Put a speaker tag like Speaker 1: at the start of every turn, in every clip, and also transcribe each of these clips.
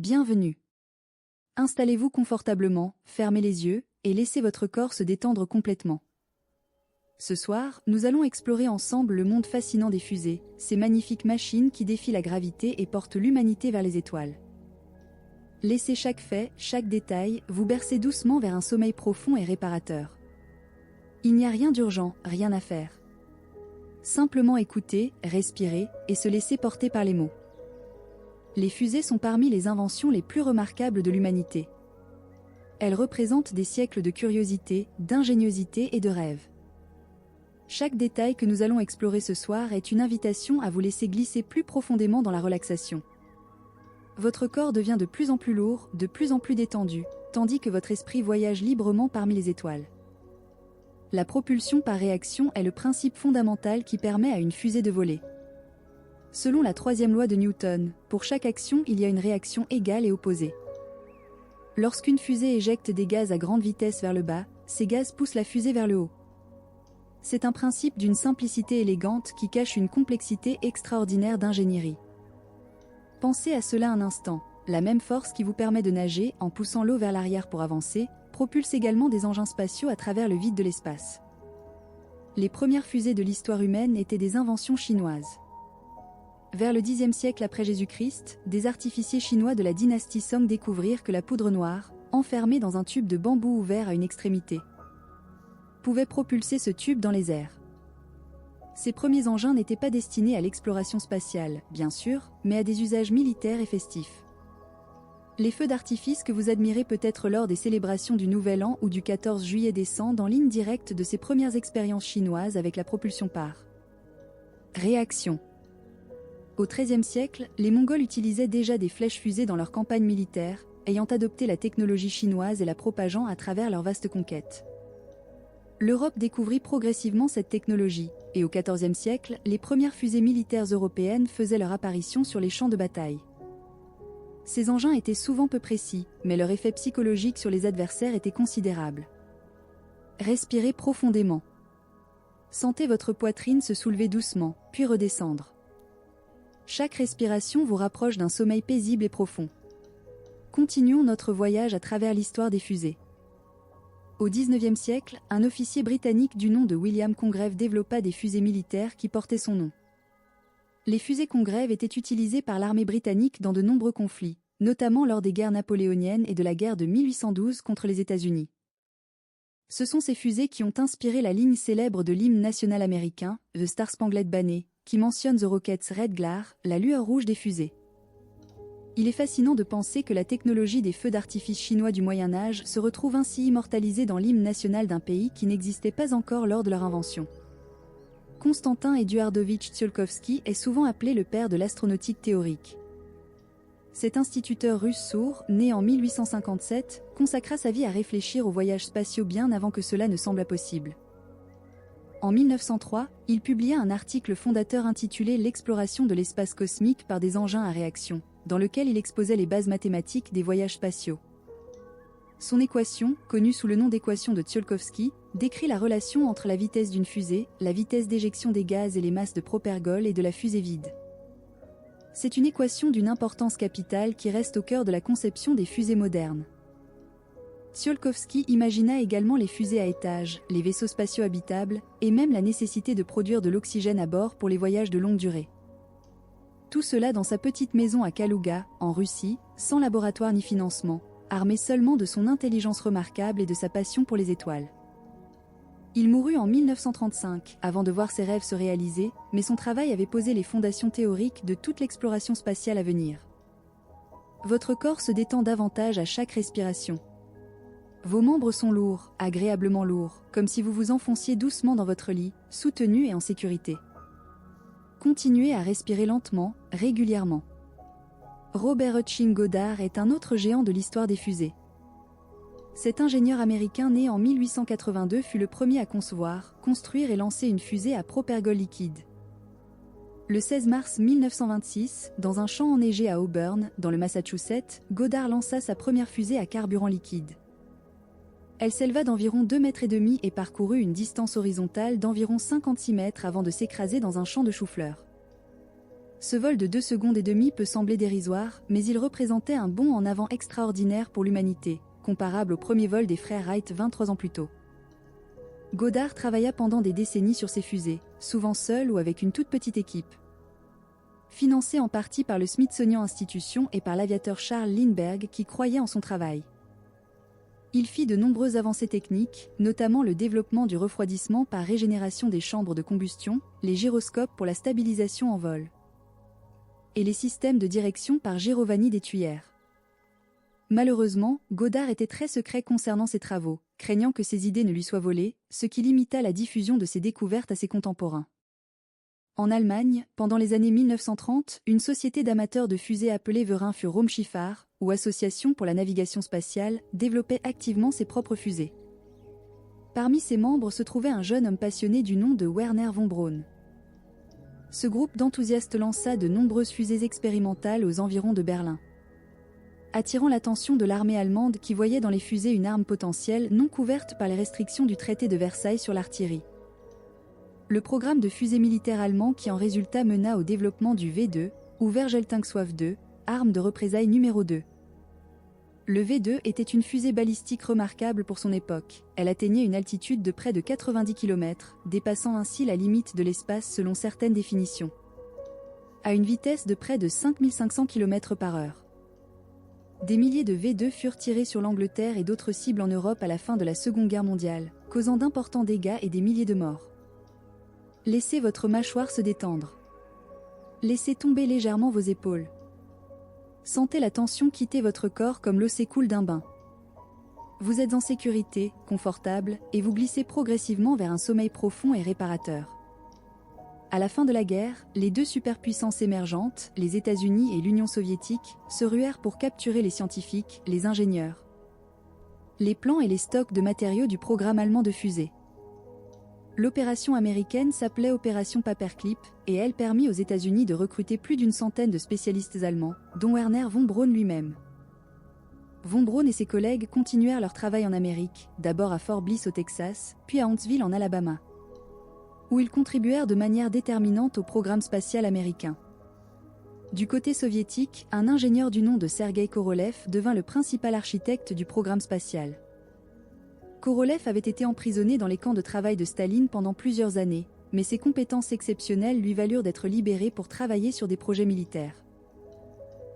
Speaker 1: Bienvenue. Installez-vous confortablement, fermez les yeux, et laissez votre corps se détendre complètement. Ce soir, nous allons explorer ensemble le monde fascinant des fusées, ces magnifiques machines qui défient la gravité et portent l'humanité vers les étoiles. Laissez chaque fait, chaque détail, vous bercer doucement vers un sommeil profond et réparateur. Il n'y a rien d'urgent, rien à faire. Simplement écouter, respirer, et se laisser porter par les mots. Les fusées sont parmi les inventions les plus remarquables de l'humanité. Elles représentent des siècles de curiosité, d'ingéniosité et de rêve. Chaque détail que nous allons explorer ce soir est une invitation à vous laisser glisser plus profondément dans la relaxation. Votre corps devient de plus en plus lourd, de plus en plus détendu, tandis que votre esprit voyage librement parmi les étoiles. La propulsion par réaction est le principe fondamental qui permet à une fusée de voler. Selon la troisième loi de Newton, pour chaque action il y a une réaction égale et opposée. Lorsqu'une fusée éjecte des gaz à grande vitesse vers le bas, ces gaz poussent la fusée vers le haut. C'est un principe d'une simplicité élégante qui cache une complexité extraordinaire d'ingénierie. Pensez à cela un instant, la même force qui vous permet de nager en poussant l'eau vers l'arrière pour avancer, propulse également des engins spatiaux à travers le vide de l'espace. Les premières fusées de l'histoire humaine étaient des inventions chinoises. Vers le Xe siècle après Jésus-Christ, des artificiers chinois de la dynastie Song découvrirent que la poudre noire, enfermée dans un tube de bambou ouvert à une extrémité, pouvait propulser ce tube dans les airs. Ces premiers engins n'étaient pas destinés à l'exploration spatiale, bien sûr, mais à des usages militaires et festifs. Les feux d'artifice que vous admirez peut-être lors des célébrations du Nouvel An ou du 14 juillet descendent en ligne directe de ces premières expériences chinoises avec la propulsion par réaction. Au XIIIe siècle, les Mongols utilisaient déjà des flèches-fusées dans leurs campagnes militaires, ayant adopté la technologie chinoise et la propageant à travers leur vaste conquête. L'Europe découvrit progressivement cette technologie, et au XIVe siècle, les premières fusées militaires européennes faisaient leur apparition sur les champs de bataille. Ces engins étaient souvent peu précis, mais leur effet psychologique sur les adversaires était considérable. Respirez profondément. Sentez votre poitrine se soulever doucement, puis redescendre. Chaque respiration vous rapproche d'un sommeil paisible et profond. Continuons notre voyage à travers l'histoire des fusées. Au XIXe siècle, un officier britannique du nom de William Congreve développa des fusées militaires qui portaient son nom. Les fusées Congreve étaient utilisées par l'armée britannique dans de nombreux conflits, notamment lors des guerres napoléoniennes et de la guerre de 1812 contre les États-Unis. Ce sont ces fusées qui ont inspiré la ligne célèbre de l'hymne national américain, The Star-Spangled Banner, qui mentionne The Rocket's Red Glare, la lueur rouge des fusées. Il est fascinant de penser que la technologie des feux d'artifice chinois du Moyen-Âge se retrouve ainsi immortalisée dans l'hymne national d'un pays qui n'existait pas encore lors de leur invention. Konstantin Eduardovitch Tsiolkovsky est souvent appelé le père de l'astronautique théorique. Cet instituteur russe sourd, né en 1857, consacra sa vie à réfléchir aux voyages spatiaux bien avant que cela ne semble possible. En 1903, il publia un article fondateur intitulé L'exploration de l'espace cosmique par des engins à réaction, dans lequel il exposait les bases mathématiques des voyages spatiaux. Son équation, connue sous le nom d'équation de Tsiolkovsky, décrit la relation entre la vitesse d'une fusée, la vitesse d'éjection des gaz et les masses de propergol et de la fusée vide. C'est une équation d'une importance capitale qui reste au cœur de la conception des fusées modernes. Tsiolkovsky imagina également les fusées à étages, les vaisseaux spatiaux habitables, et même la nécessité de produire de l'oxygène à bord pour les voyages de longue durée. Tout cela dans sa petite maison à Kalouga, en Russie, sans laboratoire ni financement, armé seulement de son intelligence remarquable et de sa passion pour les étoiles. Il mourut en 1935, avant de voir ses rêves se réaliser, mais son travail avait posé les fondations théoriques de toute l'exploration spatiale à venir. Votre corps se détend davantage à chaque respiration. Vos membres sont lourds, agréablement lourds, comme si vous vous enfonciez doucement dans votre lit, soutenu et en sécurité. Continuez à respirer lentement, régulièrement. Robert Hutchins Goddard est un autre géant de l'histoire des fusées. Cet ingénieur américain né en 1882 fut le premier à concevoir, construire et lancer une fusée à propergol liquide. Le 16 mars 1926, dans un champ enneigé à Auburn, dans le Massachusetts, Goddard lança sa première fusée à carburant liquide. Elle s'éleva d'environ 2,5 mètres et parcourut une distance horizontale d'environ 56 mètres avant de s'écraser dans un champ de chou-fleurs. Ce vol de 2 secondes et demie peut sembler dérisoire, mais il représentait un bond en avant extraordinaire pour l'humanité, comparable au premier vol des frères Wright 23 ans plus tôt. Goddard travailla pendant des décennies sur ces fusées, souvent seul ou avec une toute petite équipe. Financé en partie par le Smithsonian Institution et par l'aviateur Charles Lindbergh qui croyait en son travail. Il fit de nombreuses avancées techniques, notamment le développement du refroidissement par régénération des chambres de combustion, les gyroscopes pour la stabilisation en vol, et les systèmes de direction par gyrovanie des tuyères. Malheureusement, Goddard était très secret concernant ses travaux, craignant que ses idées ne lui soient volées, ce qui limita la diffusion de ses découvertes à ses contemporains. En Allemagne, pendant les années 1930, une société d'amateurs de fusées appelée Verein für Raumschifffahrt, ou Association pour la navigation spatiale, développait activement ses propres fusées. Parmi ses membres se trouvait un jeune homme passionné du nom de Werner von Braun. Ce groupe d'enthousiastes lança de nombreuses fusées expérimentales aux environs de Berlin, attirant l'attention de l'armée allemande qui voyait dans les fusées une arme potentielle non couverte par les restrictions du traité de Versailles sur l'artillerie. Le programme de fusée militaire allemand qui en résulta mena au développement du V2, ou Vergeltungswaffe 2, arme de représailles numéro 2. Le V2 était une fusée balistique remarquable pour son époque. Elle atteignait une altitude de près de 90 km, dépassant ainsi la limite de l'espace selon certaines définitions, à une vitesse de près de 5500 km/h. Des milliers de V2 furent tirés sur l'Angleterre et d'autres cibles en Europe à la fin de la Seconde Guerre mondiale, causant d'importants dégâts et des milliers de morts. Laissez votre mâchoire se détendre. Laissez tomber légèrement vos épaules. Sentez la tension quitter votre corps comme l'eau s'écoule d'un bain. Vous êtes en sécurité, confortable, et vous glissez progressivement vers un sommeil profond et réparateur. À la fin de la guerre, les deux superpuissances émergentes, les États-Unis et l'Union soviétique, se ruèrent pour capturer les scientifiques, les ingénieurs, les plans et les stocks de matériaux du programme allemand de fusées. L'opération américaine s'appelait Opération Paperclip, et elle permit aux États-Unis de recruter plus d'une centaine de spécialistes allemands, dont Werner von Braun lui-même. Von Braun et ses collègues continuèrent leur travail en Amérique, d'abord à Fort Bliss au Texas, puis à Huntsville en Alabama, où ils contribuèrent de manière déterminante au programme spatial américain. Du côté soviétique, un ingénieur du nom de Sergei Korolev devint le principal architecte du programme spatial. Korolev avait été emprisonné dans les camps de travail de Staline pendant plusieurs années, mais ses compétences exceptionnelles lui valurent d'être libéré pour travailler sur des projets militaires.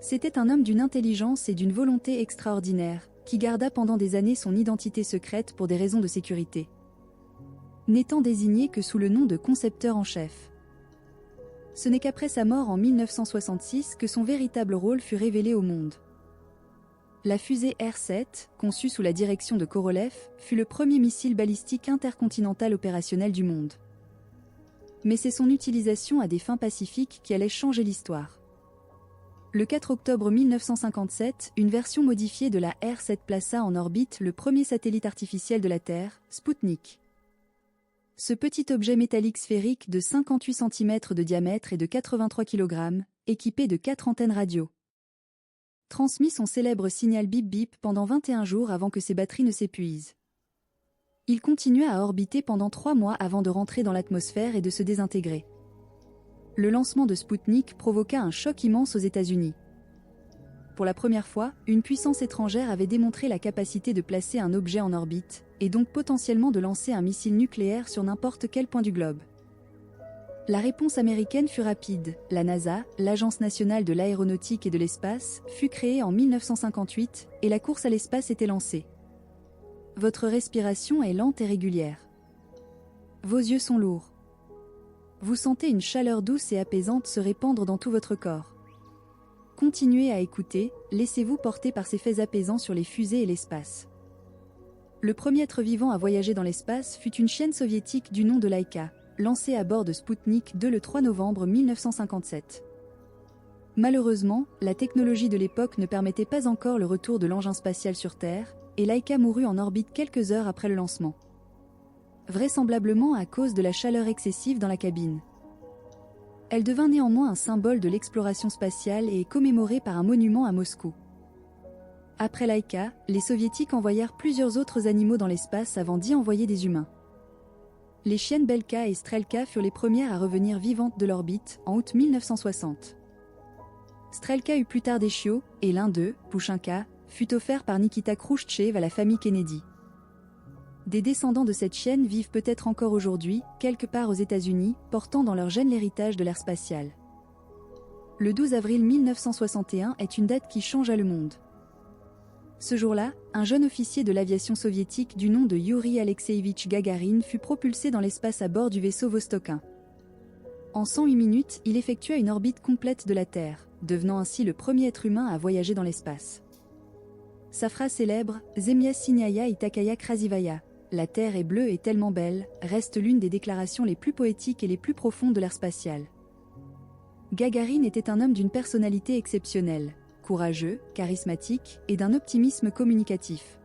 Speaker 1: C'était un homme d'une intelligence et d'une volonté extraordinaires, qui garda pendant des années son identité secrète pour des raisons de sécurité, n'étant désigné que sous le nom de concepteur en chef. Ce n'est qu'après sa mort en 1966 que son véritable rôle fut révélé au monde. La fusée R-7, conçue sous la direction de Korolev, fut le premier missile balistique intercontinental opérationnel du monde. Mais c'est son utilisation à des fins pacifiques qui allait changer l'histoire. Le 4 octobre 1957, une version modifiée de la R-7 plaça en orbite le premier satellite artificiel de la Terre, Sputnik. Ce petit objet métallique sphérique de 58 cm de diamètre et de 83 kg, équipé de 4 antennes radio, transmit son célèbre signal bip-bip pendant 21 jours avant que ses batteries ne s'épuisent. Il continua à orbiter pendant 3 mois avant de rentrer dans l'atmosphère et de se désintégrer. Le lancement de Sputnik provoqua un choc immense aux États-Unis. Pour la première fois, une puissance étrangère avait démontré la capacité de placer un objet en orbite, et donc potentiellement de lancer un missile nucléaire sur n'importe quel point du globe. La réponse américaine fut rapide. La NASA, l'Agence nationale de l'aéronautique et de l'espace, fut créée en 1958 et la course à l'espace était lancée. Votre respiration est lente et régulière. Vos yeux sont lourds. Vous sentez une chaleur douce et apaisante se répandre dans tout votre corps. Continuez à écouter, laissez-vous porter par ces faits apaisants sur les fusées et l'espace. Le premier être vivant à voyager dans l'espace fut une chienne soviétique du nom de Laika, lancée à bord de Sputnik 2 le 3 novembre 1957. Malheureusement, la technologie de l'époque ne permettait pas encore le retour de l'engin spatial sur Terre, et Laika mourut en orbite quelques heures après le lancement. Vraisemblablement à cause de la chaleur excessive dans la cabine. Elle devint néanmoins un symbole de l'exploration spatiale et est commémorée par un monument à Moscou. Après Laika, les Soviétiques envoyèrent plusieurs autres animaux dans l'espace avant d'y envoyer des humains. Les chiennes Belka et Strelka furent les premières à revenir vivantes de l'orbite, en août 1960. Strelka eut plus tard des chiots, et l'un d'eux, Pushinka, fut offert par Nikita Khrouchtchev à la famille Kennedy. Des descendants de cette chienne vivent peut-être encore aujourd'hui, quelque part aux États-Unis, portant dans leur gène l'héritage de l'ère spatiale. Le 12 avril 1961 est une date qui changea le monde. Ce jour-là, un jeune officier de l'aviation soviétique du nom de Yuri Alexeïevitch Gagarin fut propulsé dans l'espace à bord du vaisseau Vostok 1. En 108 minutes, il effectua une orbite complète de la Terre, devenant ainsi le premier être humain à voyager dans l'espace. Sa phrase célèbre « Zemlya Sinyaya et Takaya Krasivaya » La Terre est bleue et tellement belle, reste l'une des déclarations les plus poétiques et les plus profondes de l'ère spatiale. Gagarin était un homme d'une personnalité exceptionnelle, courageux, charismatique et d'un optimisme communicatif.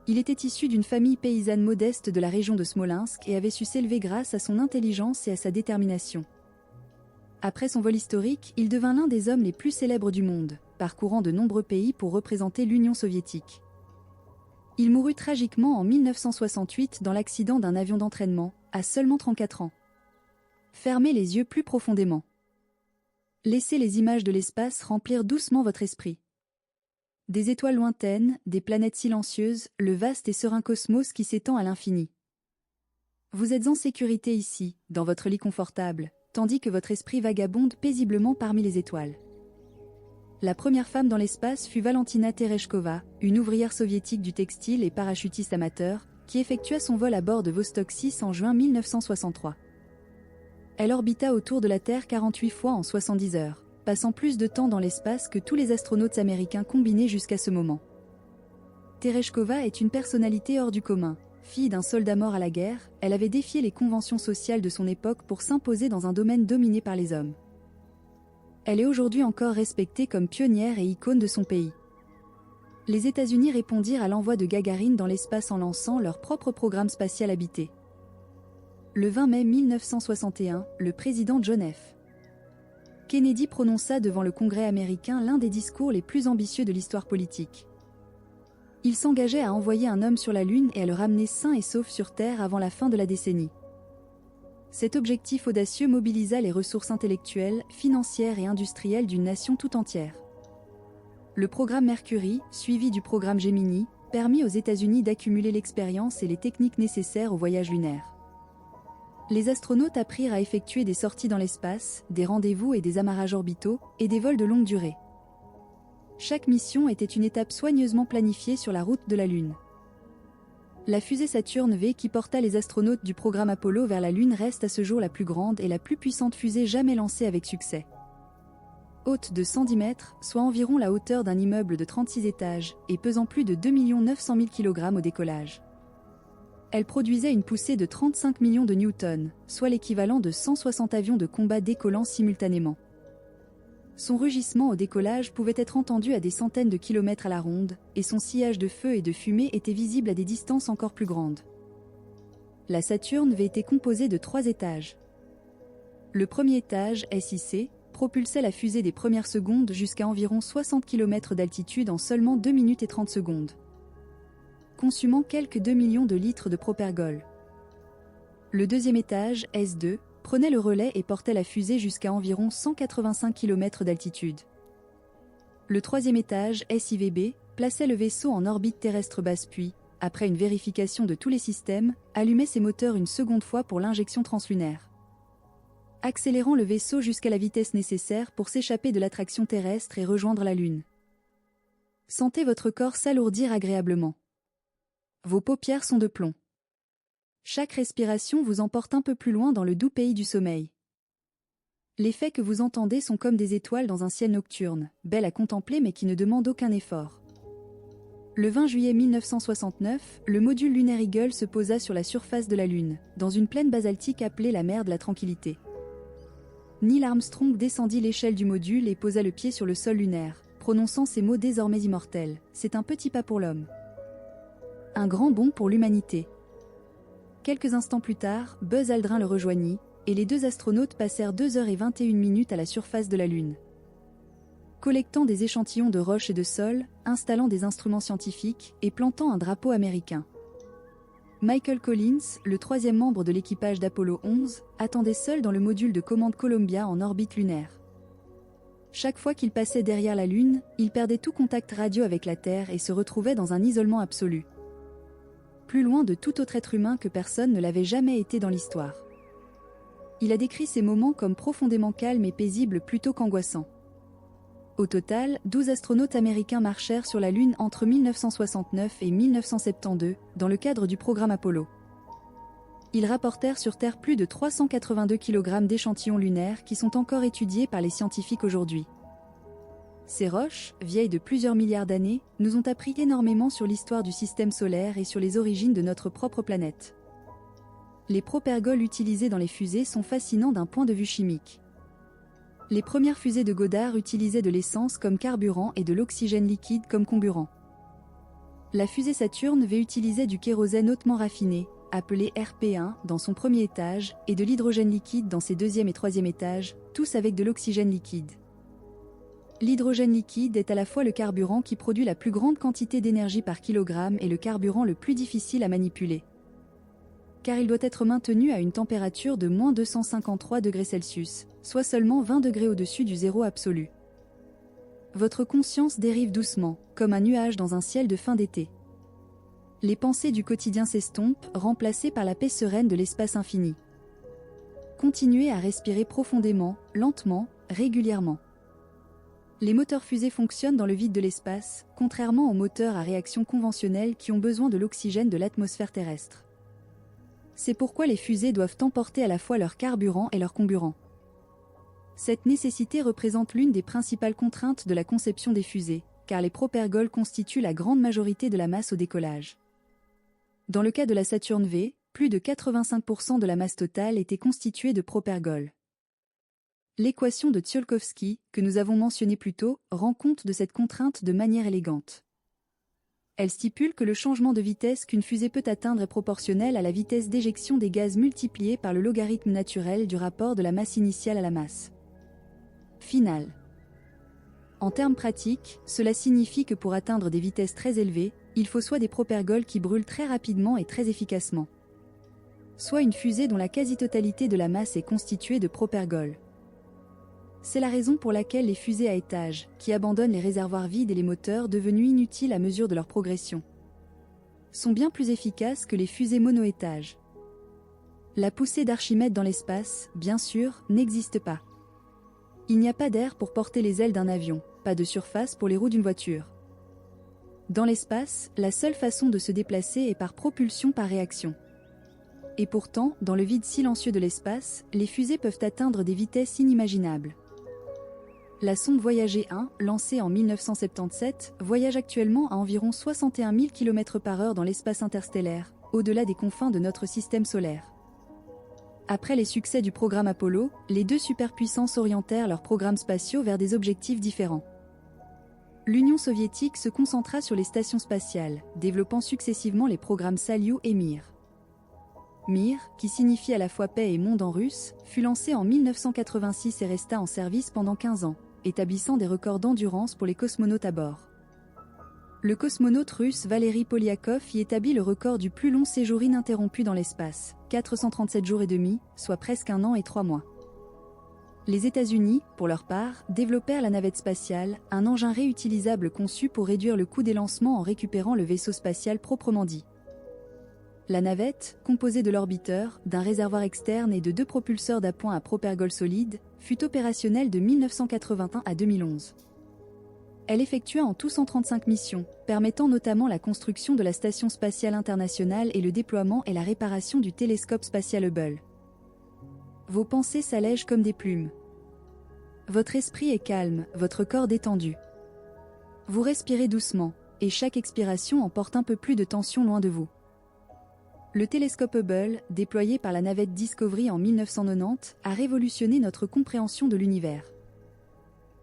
Speaker 1: Il était issu d'une famille paysanne modeste de la région de Smolensk et avait su s'élever grâce à son intelligence et à sa détermination. Après son vol historique, il devint l'un des hommes les plus célèbres du monde, parcourant de nombreux pays pour représenter l'Union soviétique. Il mourut tragiquement en 1968 dans l'accident d'un avion d'entraînement, à seulement 34 ans. Fermez les yeux plus profondément. Laissez les images de l'espace remplir doucement votre esprit. Des étoiles lointaines, des planètes silencieuses, le vaste et serein cosmos qui s'étend à l'infini. Vous êtes en sécurité ici, dans votre lit confortable, tandis que votre esprit vagabonde paisiblement parmi les étoiles. La première femme dans l'espace fut Valentina Tereshkova, une ouvrière soviétique du textile et parachutiste amateur, qui effectua son vol à bord de Vostok 6 en juin 1963. Elle orbita autour de la Terre 48 fois en 70 heures, passant plus de temps dans l'espace que tous les astronautes américains combinés jusqu'à ce moment. Tereshkova est une personnalité hors du commun. Fille d'un soldat mort à la guerre, elle avait défié les conventions sociales de son époque pour s'imposer dans un domaine dominé par les hommes. Elle est aujourd'hui encore respectée comme pionnière et icône de son pays. Les États-Unis répondirent à l'envoi de Gagarine dans l'espace en lançant leur propre programme spatial habité. Le 20 mai 1961, le président John F. Kennedy prononça devant le Congrès américain l'un des discours les plus ambitieux de l'histoire politique. Il s'engageait à envoyer un homme sur la Lune et à le ramener sain et sauf sur Terre avant la fin de la décennie. Cet objectif audacieux mobilisa les ressources intellectuelles, financières et industrielles d'une nation tout entière. Le programme Mercury, suivi du programme Gemini, permit aux États-Unis d'accumuler l'expérience et les techniques nécessaires au voyage lunaire. Les astronautes apprirent à effectuer des sorties dans l'espace, des rendez-vous et des amarrages orbitaux, et des vols de longue durée. Chaque mission était une étape soigneusement planifiée sur la route de la Lune. La fusée Saturne V qui porta les astronautes du programme Apollo vers la Lune reste à ce jour la plus grande et la plus puissante fusée jamais lancée avec succès. Haute de 110 mètres, soit environ la hauteur d'un immeuble de 36 étages, et pesant plus de 2 900 000 kg au décollage. Elle produisait une poussée de 35 millions de newtons, soit l'équivalent de 160 avions de combat décollant simultanément. Son rugissement au décollage pouvait être entendu à des centaines de kilomètres à la ronde, et son sillage de feu et de fumée était visible à des distances encore plus grandes. La Saturne V était composée de 3 étages. Le premier étage, SIC, propulsait la fusée des premières secondes jusqu'à environ 60 km d'altitude en seulement 2 minutes et 30 secondes, consumant quelques 2 millions de litres de propergol. Le deuxième étage, S2, prenait le relais et portait la fusée jusqu'à environ 185 km d'altitude. Le troisième étage, SIVB, plaçait le vaisseau en orbite terrestre basse puis, après une vérification de tous les systèmes, allumait ses moteurs une seconde fois pour l'injection translunaire, accélérant le vaisseau jusqu'à la vitesse nécessaire pour s'échapper de l'attraction terrestre et rejoindre la Lune. Sentez votre corps s'alourdir agréablement. Vos paupières sont de plomb. Chaque respiration vous emporte un peu plus loin dans le doux pays du sommeil. Les faits que vous entendez sont comme des étoiles dans un ciel nocturne, belles à contempler mais qui ne demandent aucun effort. Le 20 juillet 1969, le module lunaire Eagle se posa sur la surface de la Lune, dans une plaine basaltique appelée la mer de la Tranquillité. Neil Armstrong descendit l'échelle du module et posa le pied sur le sol lunaire, prononçant ces mots désormais immortels : « C'est un petit pas pour l'homme. Un grand bond pour l'humanité. » Quelques instants plus tard, Buzz Aldrin le rejoignit, et les deux astronautes passèrent 2h21 à la surface de la Lune, collectant des échantillons de roches et de sol, installant des instruments scientifiques et plantant un drapeau américain. Michael Collins, le troisième membre de l'équipage d'Apollo 11, attendait seul dans le module de commande Columbia en orbite lunaire. Chaque fois qu'il passait derrière la Lune, il perdait tout contact radio avec la Terre et se retrouvait dans un isolement absolu. Plus loin de tout autre être humain que personne ne l'avait jamais été dans l'histoire. Il a décrit ces moments comme profondément calmes et paisibles plutôt qu'angoissants. Au total, 12 astronautes américains marchèrent sur la Lune entre 1969 et 1972, dans le cadre du programme Apollo. Ils rapportèrent sur Terre plus de 382 kg d'échantillons lunaires qui sont encore étudiés par les scientifiques aujourd'hui. Ces roches, vieilles de plusieurs milliards d'années, nous ont appris énormément sur l'histoire du système solaire et sur les origines de notre propre planète. Les propergols utilisés dans les fusées sont fascinants d'un point de vue chimique. Les premières fusées de Goddard utilisaient de l'essence comme carburant et de l'oxygène liquide comme comburant. La fusée Saturne V utilisait du kérosène hautement raffiné, appelé RP1, dans son premier étage, et de l'hydrogène liquide dans ses deuxième et troisième étages, tous avec de l'oxygène liquide. L'hydrogène liquide est à la fois le carburant qui produit la plus grande quantité d'énergie par kilogramme et le carburant le plus difficile à manipuler. Car il doit être maintenu à une température de moins 253 degrés Celsius, soit seulement 20 degrés au-dessus du zéro absolu. Votre conscience dérive doucement, comme un nuage dans un ciel de fin d'été. Les pensées du quotidien s'estompent, remplacées par la paix sereine de l'espace infini. Continuez à respirer profondément, lentement, régulièrement. Les moteurs fusées fonctionnent dans le vide de l'espace, contrairement aux moteurs à réaction conventionnels qui ont besoin de l'oxygène de l'atmosphère terrestre. C'est pourquoi les fusées doivent emporter à la fois leur carburant et leur comburant. Cette nécessité représente l'une des principales contraintes de la conception des fusées, car les propergols constituent la grande majorité de la masse au décollage. Dans le cas de la Saturne V, plus de 85% de la masse totale était constituée de propergols. L'équation de Tsiolkovsky, que nous avons mentionnée plus tôt, rend compte de cette contrainte de manière élégante. Elle stipule que le changement de vitesse qu'une fusée peut atteindre est proportionnel à la vitesse d'éjection des gaz multipliée par le logarithme naturel du rapport de la masse initiale à la masse finale. En termes pratiques, cela signifie que pour atteindre des vitesses très élevées, il faut soit des propergols qui brûlent très rapidement et très efficacement, soit une fusée dont la quasi-totalité de la masse est constituée de propergols. C'est la raison pour laquelle les fusées à étage, qui abandonnent les réservoirs vides et les moteurs devenus inutiles à mesure de leur progression, sont bien plus efficaces que les fusées mono-étages. La poussée d'Archimède dans l'espace, bien sûr, n'existe pas. Il n'y a pas d'air pour porter les ailes d'un avion, pas de surface pour les roues d'une voiture. Dans l'espace, la seule façon de se déplacer est par propulsion par réaction. Et pourtant, dans le vide silencieux de l'espace, les fusées peuvent atteindre des vitesses inimaginables. La sonde Voyager 1, lancée en 1977, voyage actuellement à environ 61 000 km/h dans l'espace interstellaire, au-delà des confins de notre système solaire. Après les succès du programme Apollo, les deux superpuissances orientèrent leurs programmes spatiaux vers des objectifs différents. L'Union soviétique se concentra sur les stations spatiales, développant successivement les programmes Salyut et Mir. Mir, qui signifie à la fois paix et monde en russe, fut lancé en 1986 et resta en service pendant 15 ans, établissant des records d'endurance pour les cosmonautes à bord. Le cosmonaute russe Valery Polyakov y établit le record du plus long séjour ininterrompu dans l'espace, 437 jours et demi, soit presque 1 an et 3 mois. Les États-Unis, pour leur part, développèrent la navette spatiale, un engin réutilisable conçu pour réduire le coût des lancements en récupérant le vaisseau spatial proprement dit. La navette, composée de l'orbiteur, d'un réservoir externe et de 2 propulseurs d'appoint à propergol solide, fut opérationnelle de 1981 à 2011. Elle effectua en tout 135 missions, permettant notamment la construction de la Station spatiale internationale et le déploiement et la réparation du télescope spatial Hubble. Vos pensées s'allègent comme des plumes. Votre esprit est calme, votre corps détendu. Vous respirez doucement, et chaque expiration emporte un peu plus de tension loin de vous. Le télescope Hubble, déployé par la navette Discovery en 1990, a révolutionné notre compréhension de l'univers.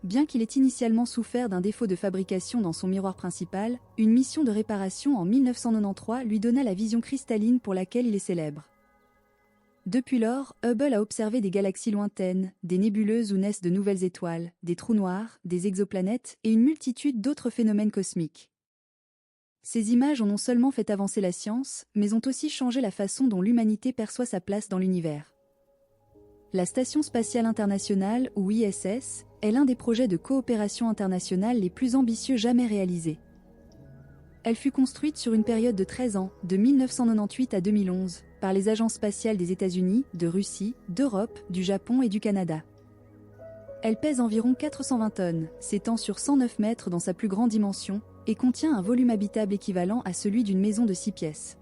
Speaker 1: Bien qu'il ait initialement souffert d'un défaut de fabrication dans son miroir principal, une mission de réparation en 1993 lui donna la vision cristalline pour laquelle il est célèbre. Depuis lors, Hubble a observé des galaxies lointaines, des nébuleuses où naissent de nouvelles étoiles, des trous noirs, des exoplanètes et une multitude d'autres phénomènes cosmiques. Ces images ont non seulement fait avancer la science, mais ont aussi changé la façon dont l'humanité perçoit sa place dans l'univers. La Station spatiale internationale, ou ISS, est l'un des projets de coopération internationale les plus ambitieux jamais réalisés. Elle fut construite sur une période de 13 ans, de 1998 à 2011, par les agences spatiales des États-Unis, de Russie, d'Europe, du Japon et du Canada. Elle pèse environ 420 tonnes, s'étend sur 109 mètres dans sa plus grande dimension, et contient un volume habitable équivalent à celui d'une maison de 6 pièces.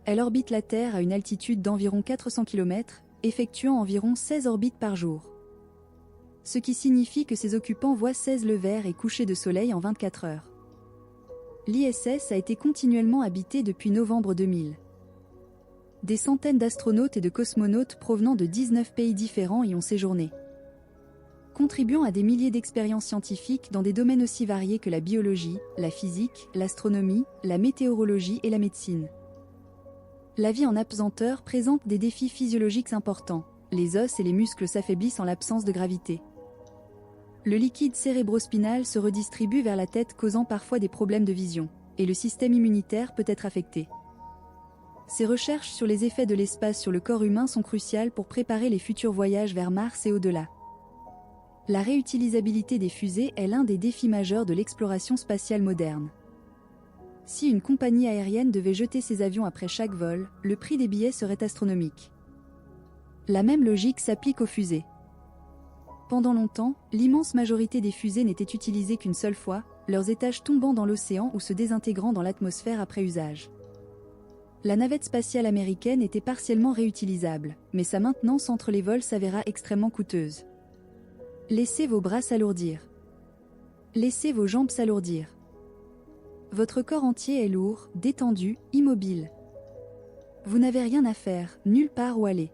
Speaker 1: Elle orbite la Terre à une altitude d'environ 400 km, effectuant environ 16 orbites par jour. Ce qui signifie que ses occupants voient 16 levers et couchers de soleil en 24 heures. L'ISS a été continuellement habité depuis novembre 2000. Des centaines d'astronautes et de cosmonautes provenant de 19 pays différents y ont séjourné, contribuant à des milliers d'expériences scientifiques dans des domaines aussi variés que la biologie, la physique, l'astronomie, la météorologie et la médecine. La vie en apesanteur présente des défis physiologiques importants. Les os et les muscles s'affaiblissent en l'absence de gravité. Le liquide cérébrospinal se redistribue vers la tête, causant parfois des problèmes de vision, et le système immunitaire peut être affecté. Ces recherches sur les effets de l'espace sur le corps humain sont cruciales pour préparer les futurs voyages vers Mars et au-delà. La réutilisabilité des fusées est l'un des défis majeurs de l'exploration spatiale moderne. Si une compagnie aérienne devait jeter ses avions après chaque vol, le prix des billets serait astronomique. La même logique s'applique aux fusées. Pendant longtemps, l'immense majorité des fusées n'était utilisée qu'une seule fois, leurs étages tombant dans l'océan ou se désintégrant dans l'atmosphère après usage. La navette spatiale américaine était partiellement réutilisable, mais sa maintenance entre les vols s'avéra extrêmement coûteuse. Laissez vos bras s'alourdir. Laissez vos jambes s'alourdir. Votre corps entier est lourd, détendu, immobile. Vous n'avez rien à faire, nulle part où aller.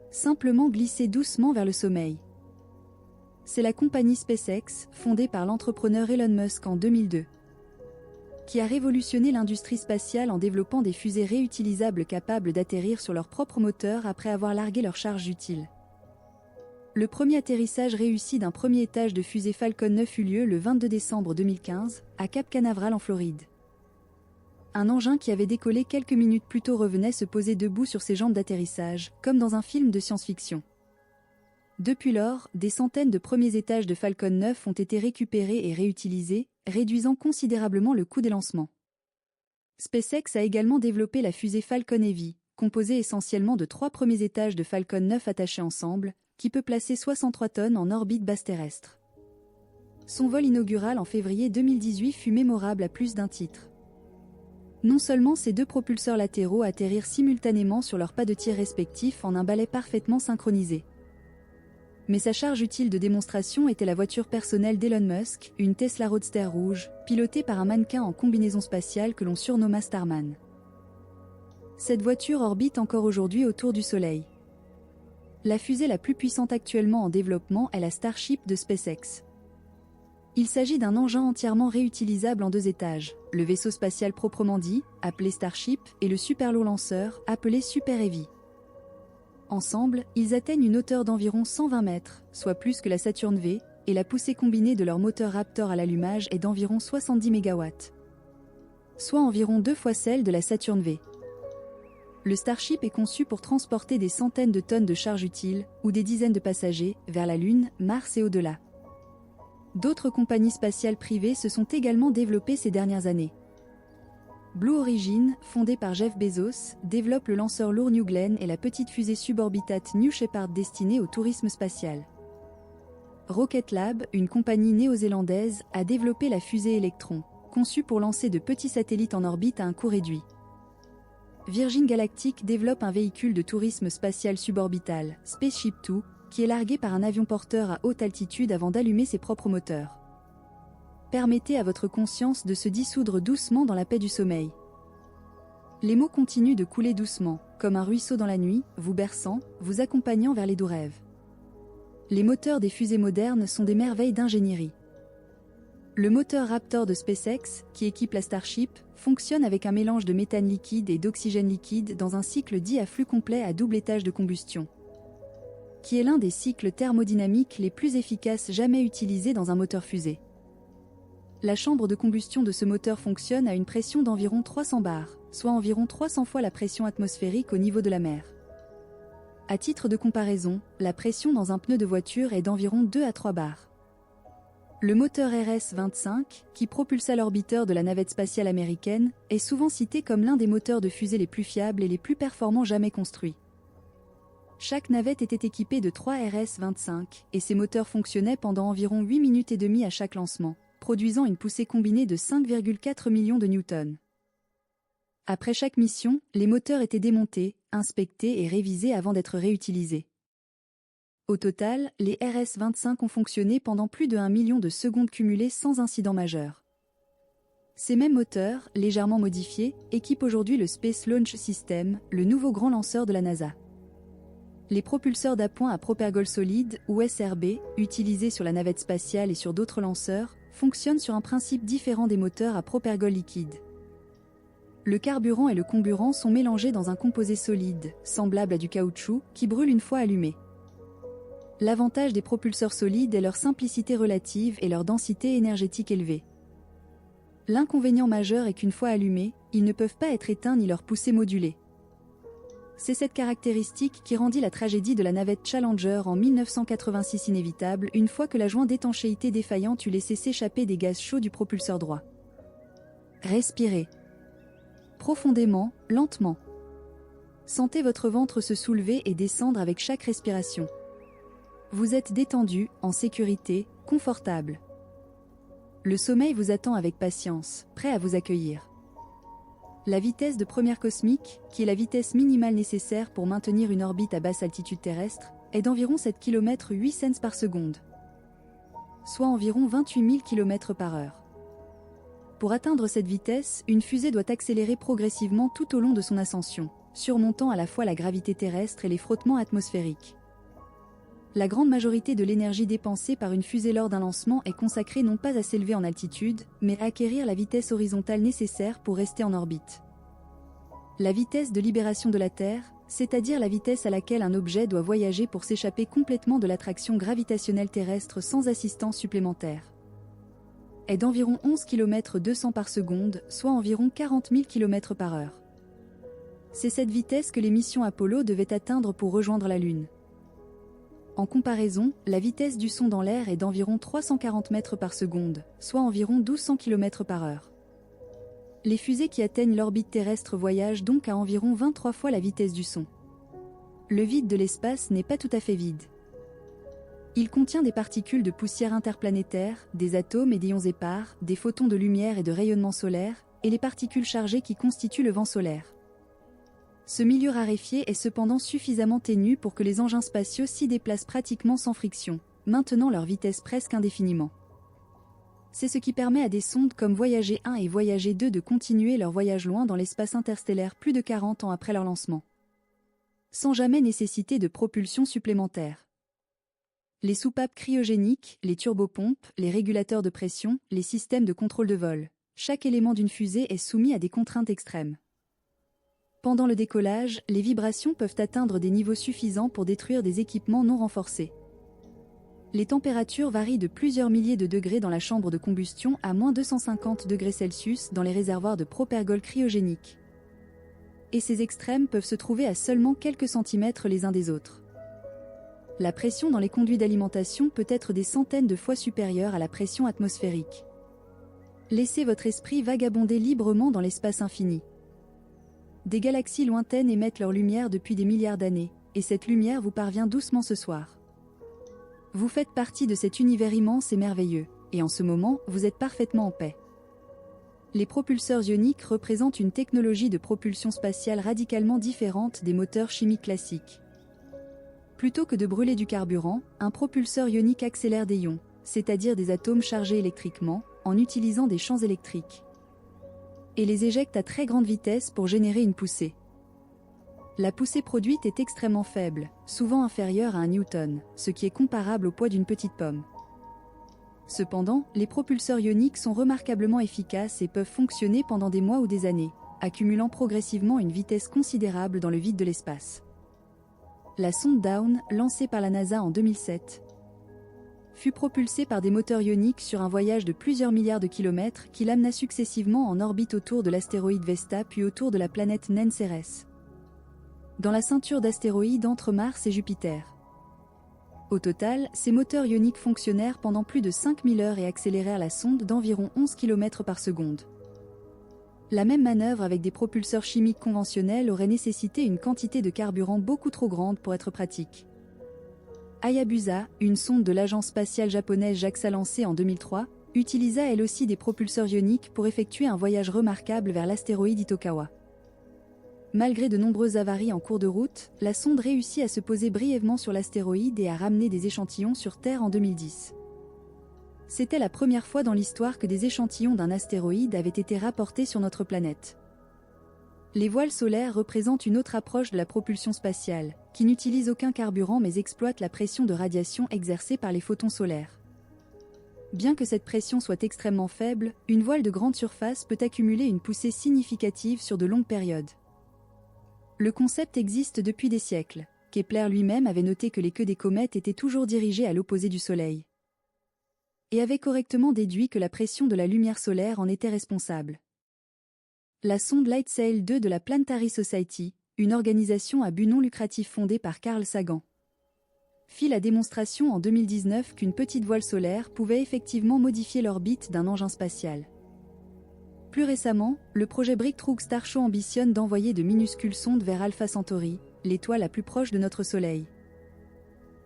Speaker 1: Simplement glissez doucement vers le sommeil. C'est la compagnie SpaceX, fondée par l'entrepreneur Elon Musk en 2002, qui a révolutionné l'industrie spatiale en développant des fusées réutilisables capables d'atterrir sur leur propre moteur après avoir largué leur charge utile. Le premier atterrissage réussi d'un premier étage de fusée Falcon 9 eut lieu le 22 décembre 2015, à Cap Canaveral en Floride. Un engin qui avait décollé quelques minutes plus tôt revenait se poser debout sur ses jambes d'atterrissage, comme dans un film de science-fiction. Depuis lors, des centaines de premiers étages de Falcon 9 ont été récupérés et réutilisés, réduisant considérablement le coût des lancements. SpaceX a également développé la fusée Falcon Heavy, composée essentiellement de 3 premiers étages de Falcon 9 attachés ensemble, qui peut placer 63 tonnes en orbite basse terrestre. Son vol inaugural en février 2018 fut mémorable à plus d'un titre. Non seulement ces 2 propulseurs latéraux atterrirent simultanément sur leurs pas de tir respectifs en un balai parfaitement synchronisé, mais sa charge utile de démonstration était la voiture personnelle d'Elon Musk, une Tesla Roadster rouge, pilotée par un mannequin en combinaison spatiale que l'on surnomma Starman. Cette voiture orbite encore aujourd'hui autour du Soleil. La fusée la plus puissante actuellement en développement est la Starship de SpaceX. Il s'agit d'un engin entièrement réutilisable en 2 étages, le vaisseau spatial proprement dit, appelé Starship, et le super lot lanceur, appelé Super Heavy. Ensemble, ils atteignent une hauteur d'environ 120 mètres, soit plus que la Saturn V, et la poussée combinée de leur moteur Raptor à l'allumage est d'environ 70 MW, soit environ 2 fois celle de la Saturn V. Le Starship est conçu pour transporter des centaines de tonnes de charge utile, ou des dizaines de passagers, vers la Lune, Mars et au-delà. D'autres compagnies spatiales privées se sont également développées ces dernières années. Blue Origin, fondée par Jeff Bezos, développe le lanceur lourd New Glenn et la petite fusée suborbitate New Shepard destinée au tourisme spatial. Rocket Lab, une compagnie néo-zélandaise, a développé la fusée Electron, conçue pour lancer de petits satellites en orbite à un coût réduit. Virgin Galactic développe un véhicule de tourisme spatial suborbital, Spaceship Two, qui est largué par un avion porteur à haute altitude avant d'allumer ses propres moteurs. Permettez à votre conscience de se dissoudre doucement dans la paix du sommeil. Les mots continuent de couler doucement, comme un ruisseau dans la nuit, vous berçant, vous accompagnant vers les doux rêves. Les moteurs des fusées modernes sont des merveilles d'ingénierie. Le moteur Raptor de SpaceX, qui équipe la Starship, fonctionne avec un mélange de méthane liquide et d'oxygène liquide dans un cycle dit à flux complet à double étage de combustion, qui est l'un des cycles thermodynamiques les plus efficaces jamais utilisés dans un moteur fusée. La chambre de combustion de ce moteur fonctionne à une pression d'environ 300 bars, soit environ 300 fois la pression atmosphérique au niveau de la mer. À titre de comparaison, la pression dans un pneu de voiture est d'environ 2 à 3 bars. Le moteur RS-25, qui propulsa l'orbiteur de la navette spatiale américaine, est souvent cité comme l'un des moteurs de fusée les plus fiables et les plus performants jamais construits. Chaque navette était équipée de 3 RS-25, et ces moteurs fonctionnaient pendant environ 8 minutes et demie à chaque lancement, produisant une poussée combinée de 5,4 millions de newtons. Après chaque mission, les moteurs étaient démontés, inspectés et révisés avant d'être réutilisés. Au total, les RS-25 ont fonctionné pendant plus de 1 million de secondes cumulées sans incident majeur. Ces mêmes moteurs, légèrement modifiés, équipent aujourd'hui le Space Launch System, le nouveau grand lanceur de la NASA. Les propulseurs d'appoint à propergol solide, ou SRB, utilisés sur la navette spatiale et sur d'autres lanceurs, fonctionnent sur un principe différent des moteurs à propergol liquide. Le carburant et le comburant sont mélangés dans un composé solide, semblable à du caoutchouc, qui brûle une fois allumé. L'avantage des propulseurs solides est leur simplicité relative et leur densité énergétique élevée. L'inconvénient majeur est qu'une fois allumés, ils ne peuvent pas être éteints ni leur poussée modulée. C'est cette caractéristique qui rendit la tragédie de la navette Challenger en 1986 inévitable une fois que la joint d'étanchéité défaillante eut laissé s'échapper des gaz chauds du propulseur droit. Respirez. Profondément, lentement. Sentez votre ventre se soulever et descendre avec chaque respiration. Vous êtes détendu, en sécurité, confortable. Le sommeil vous attend avec patience, prêt à vous accueillir. La vitesse de première cosmique, qui est la vitesse minimale nécessaire pour maintenir une orbite à basse altitude terrestre, est d'environ 7 km 8 cents par seconde, soit environ 28 000 km par heure. Pour atteindre cette vitesse, une fusée doit accélérer progressivement tout au long de son ascension, surmontant à la fois la gravité terrestre et les frottements atmosphériques. La grande majorité de l'énergie dépensée par une fusée lors d'un lancement est consacrée non pas à s'élever en altitude, mais à acquérir la vitesse horizontale nécessaire pour rester en orbite. La vitesse de libération de la Terre, c'est-à-dire la vitesse à laquelle un objet doit voyager pour s'échapper complètement de l'attraction gravitationnelle terrestre sans assistance supplémentaire, est d'environ 11 km 200 par seconde, soit environ 40 000 km par heure. C'est cette vitesse que les missions Apollo devaient atteindre pour rejoindre la Lune. En comparaison, la vitesse du son dans l'air est d'environ 340 mètres par seconde, soit environ 1200 km par heure. Les fusées qui atteignent l'orbite terrestre voyagent donc à environ 23 fois la vitesse du son. Le vide de l'espace n'est pas tout à fait vide. Il contient des particules de poussière interplanétaire, des atomes et des ions épars, des photons de lumière et de rayonnement solaire, et les particules chargées qui constituent le vent solaire. Ce milieu raréfié est cependant suffisamment ténu pour que les engins spatiaux s'y déplacent pratiquement sans friction, maintenant leur vitesse presque indéfiniment. C'est ce qui permet à des sondes comme Voyager 1 et Voyager 2 de continuer leur voyage loin dans l'espace interstellaire plus de 40 ans après leur lancement, sans jamais nécessiter de propulsion supplémentaire. Les soupapes cryogéniques, les turbopompes, les régulateurs de pression, les systèmes de contrôle de vol, chaque élément d'une fusée est soumis à des contraintes extrêmes. Pendant le décollage, les vibrations peuvent atteindre des niveaux suffisants pour détruire des équipements non renforcés. Les températures varient de plusieurs milliers de degrés dans la chambre de combustion à moins 250 degrés Celsius dans les réservoirs de propergol cryogénique. Et ces extrêmes peuvent se trouver à seulement quelques centimètres les uns des autres. La pression dans les conduits d'alimentation peut être des centaines de fois supérieure à la pression atmosphérique. Laissez votre esprit vagabonder librement dans l'espace infini. Des galaxies lointaines émettent leur lumière depuis des milliards d'années, et cette lumière vous parvient doucement ce soir. Vous faites partie de cet univers immense et merveilleux, et en ce moment, vous êtes parfaitement en paix. Les propulseurs ioniques représentent une technologie de propulsion spatiale radicalement différente des moteurs chimiques classiques. Plutôt que de brûler du carburant, un propulseur ionique accélère des ions, c'est-à-dire des atomes chargés électriquement, en utilisant des champs électriques, et les éjecte à très grande vitesse pour générer une poussée. La poussée produite est extrêmement faible, souvent inférieure à 1 newton, ce qui est comparable au poids d'une petite pomme. Cependant, les propulseurs ioniques sont remarquablement efficaces et peuvent fonctionner pendant des mois ou des années, accumulant progressivement une vitesse considérable dans le vide de l'espace. La sonde Dawn, lancée par la NASA en 2007, fut propulsé par des moteurs ioniques sur un voyage de plusieurs milliards de kilomètres qui l'amena successivement en orbite autour de l'astéroïde Vesta puis autour de la planète naine Cérès, dans la ceinture d'astéroïdes entre Mars et Jupiter. Au total, ces moteurs ioniques fonctionnèrent pendant plus de 5000 heures et accélérèrent la sonde d'environ 11 km par seconde. La même manœuvre avec des propulseurs chimiques conventionnels aurait nécessité une quantité de carburant beaucoup trop grande pour être pratique. Hayabusa, une sonde de l'agence spatiale japonaise JAXA lancée en 2003, utilisa elle aussi des propulseurs ioniques pour effectuer un voyage remarquable vers l'astéroïde Itokawa. Malgré de nombreuses avaries en cours de route, la sonde réussit à se poser brièvement sur l'astéroïde et à ramener des échantillons sur Terre en 2010. C'était la première fois dans l'histoire que des échantillons d'un astéroïde avaient été rapportés sur notre planète. Les voiles solaires représentent une autre approche de la propulsion spatiale, qui n'utilise aucun carburant mais exploite la pression de radiation exercée par les photons solaires. Bien que cette pression soit extrêmement faible, une voile de grande surface peut accumuler une poussée significative sur de longues périodes. Le concept existe depuis des siècles. Kepler lui-même avait noté que les queues des comètes étaient toujours dirigées à l'opposé du Soleil, et avait correctement déduit que la pression de la lumière solaire en était responsable. La sonde LightSail 2 de la Planetary Society, une organisation à but non lucratif fondée par Carl Sagan, fit la démonstration en 2019 qu'une petite voile solaire pouvait effectivement modifier l'orbite d'un engin spatial. Plus récemment, le projet Breakthrough Starship ambitionne d'envoyer de minuscules sondes vers Alpha Centauri, l'étoile la plus proche de notre Soleil,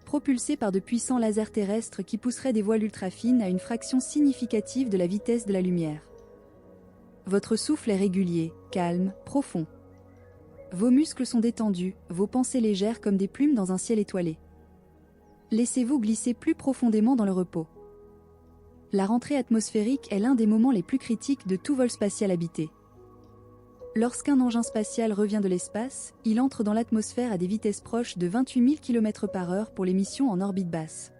Speaker 1: propulsées par de puissants lasers terrestres qui pousseraient des voiles ultra fines à une fraction significative de la vitesse de la lumière. Votre souffle est régulier, calme, profond. Vos muscles sont détendus, vos pensées légères comme des plumes dans un ciel étoilé. Laissez-vous glisser plus profondément dans le repos. La rentrée atmosphérique est l'un des moments les plus critiques de tout vol spatial habité. Lorsqu'un engin spatial revient de l'espace, il entre dans l'atmosphère à des vitesses proches de 28 000 km/h pour les missions en orbite basse,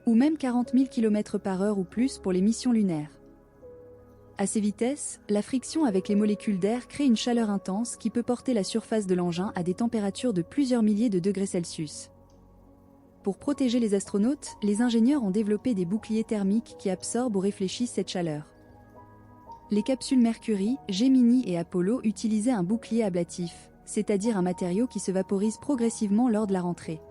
Speaker 1: ou même 40 000 km/h ou plus pour les missions lunaires. À ces vitesses, la friction avec les molécules d'air crée une chaleur intense qui peut porter la surface de l'engin à des températures de plusieurs milliers de degrés Celsius. Pour protéger les astronautes, les ingénieurs ont développé des boucliers thermiques qui absorbent ou réfléchissent cette chaleur. Les capsules Mercury, Gemini et Apollo utilisaient un bouclier ablatif, c'est-à-dire un matériau qui se vaporise progressivement lors de la rentrée,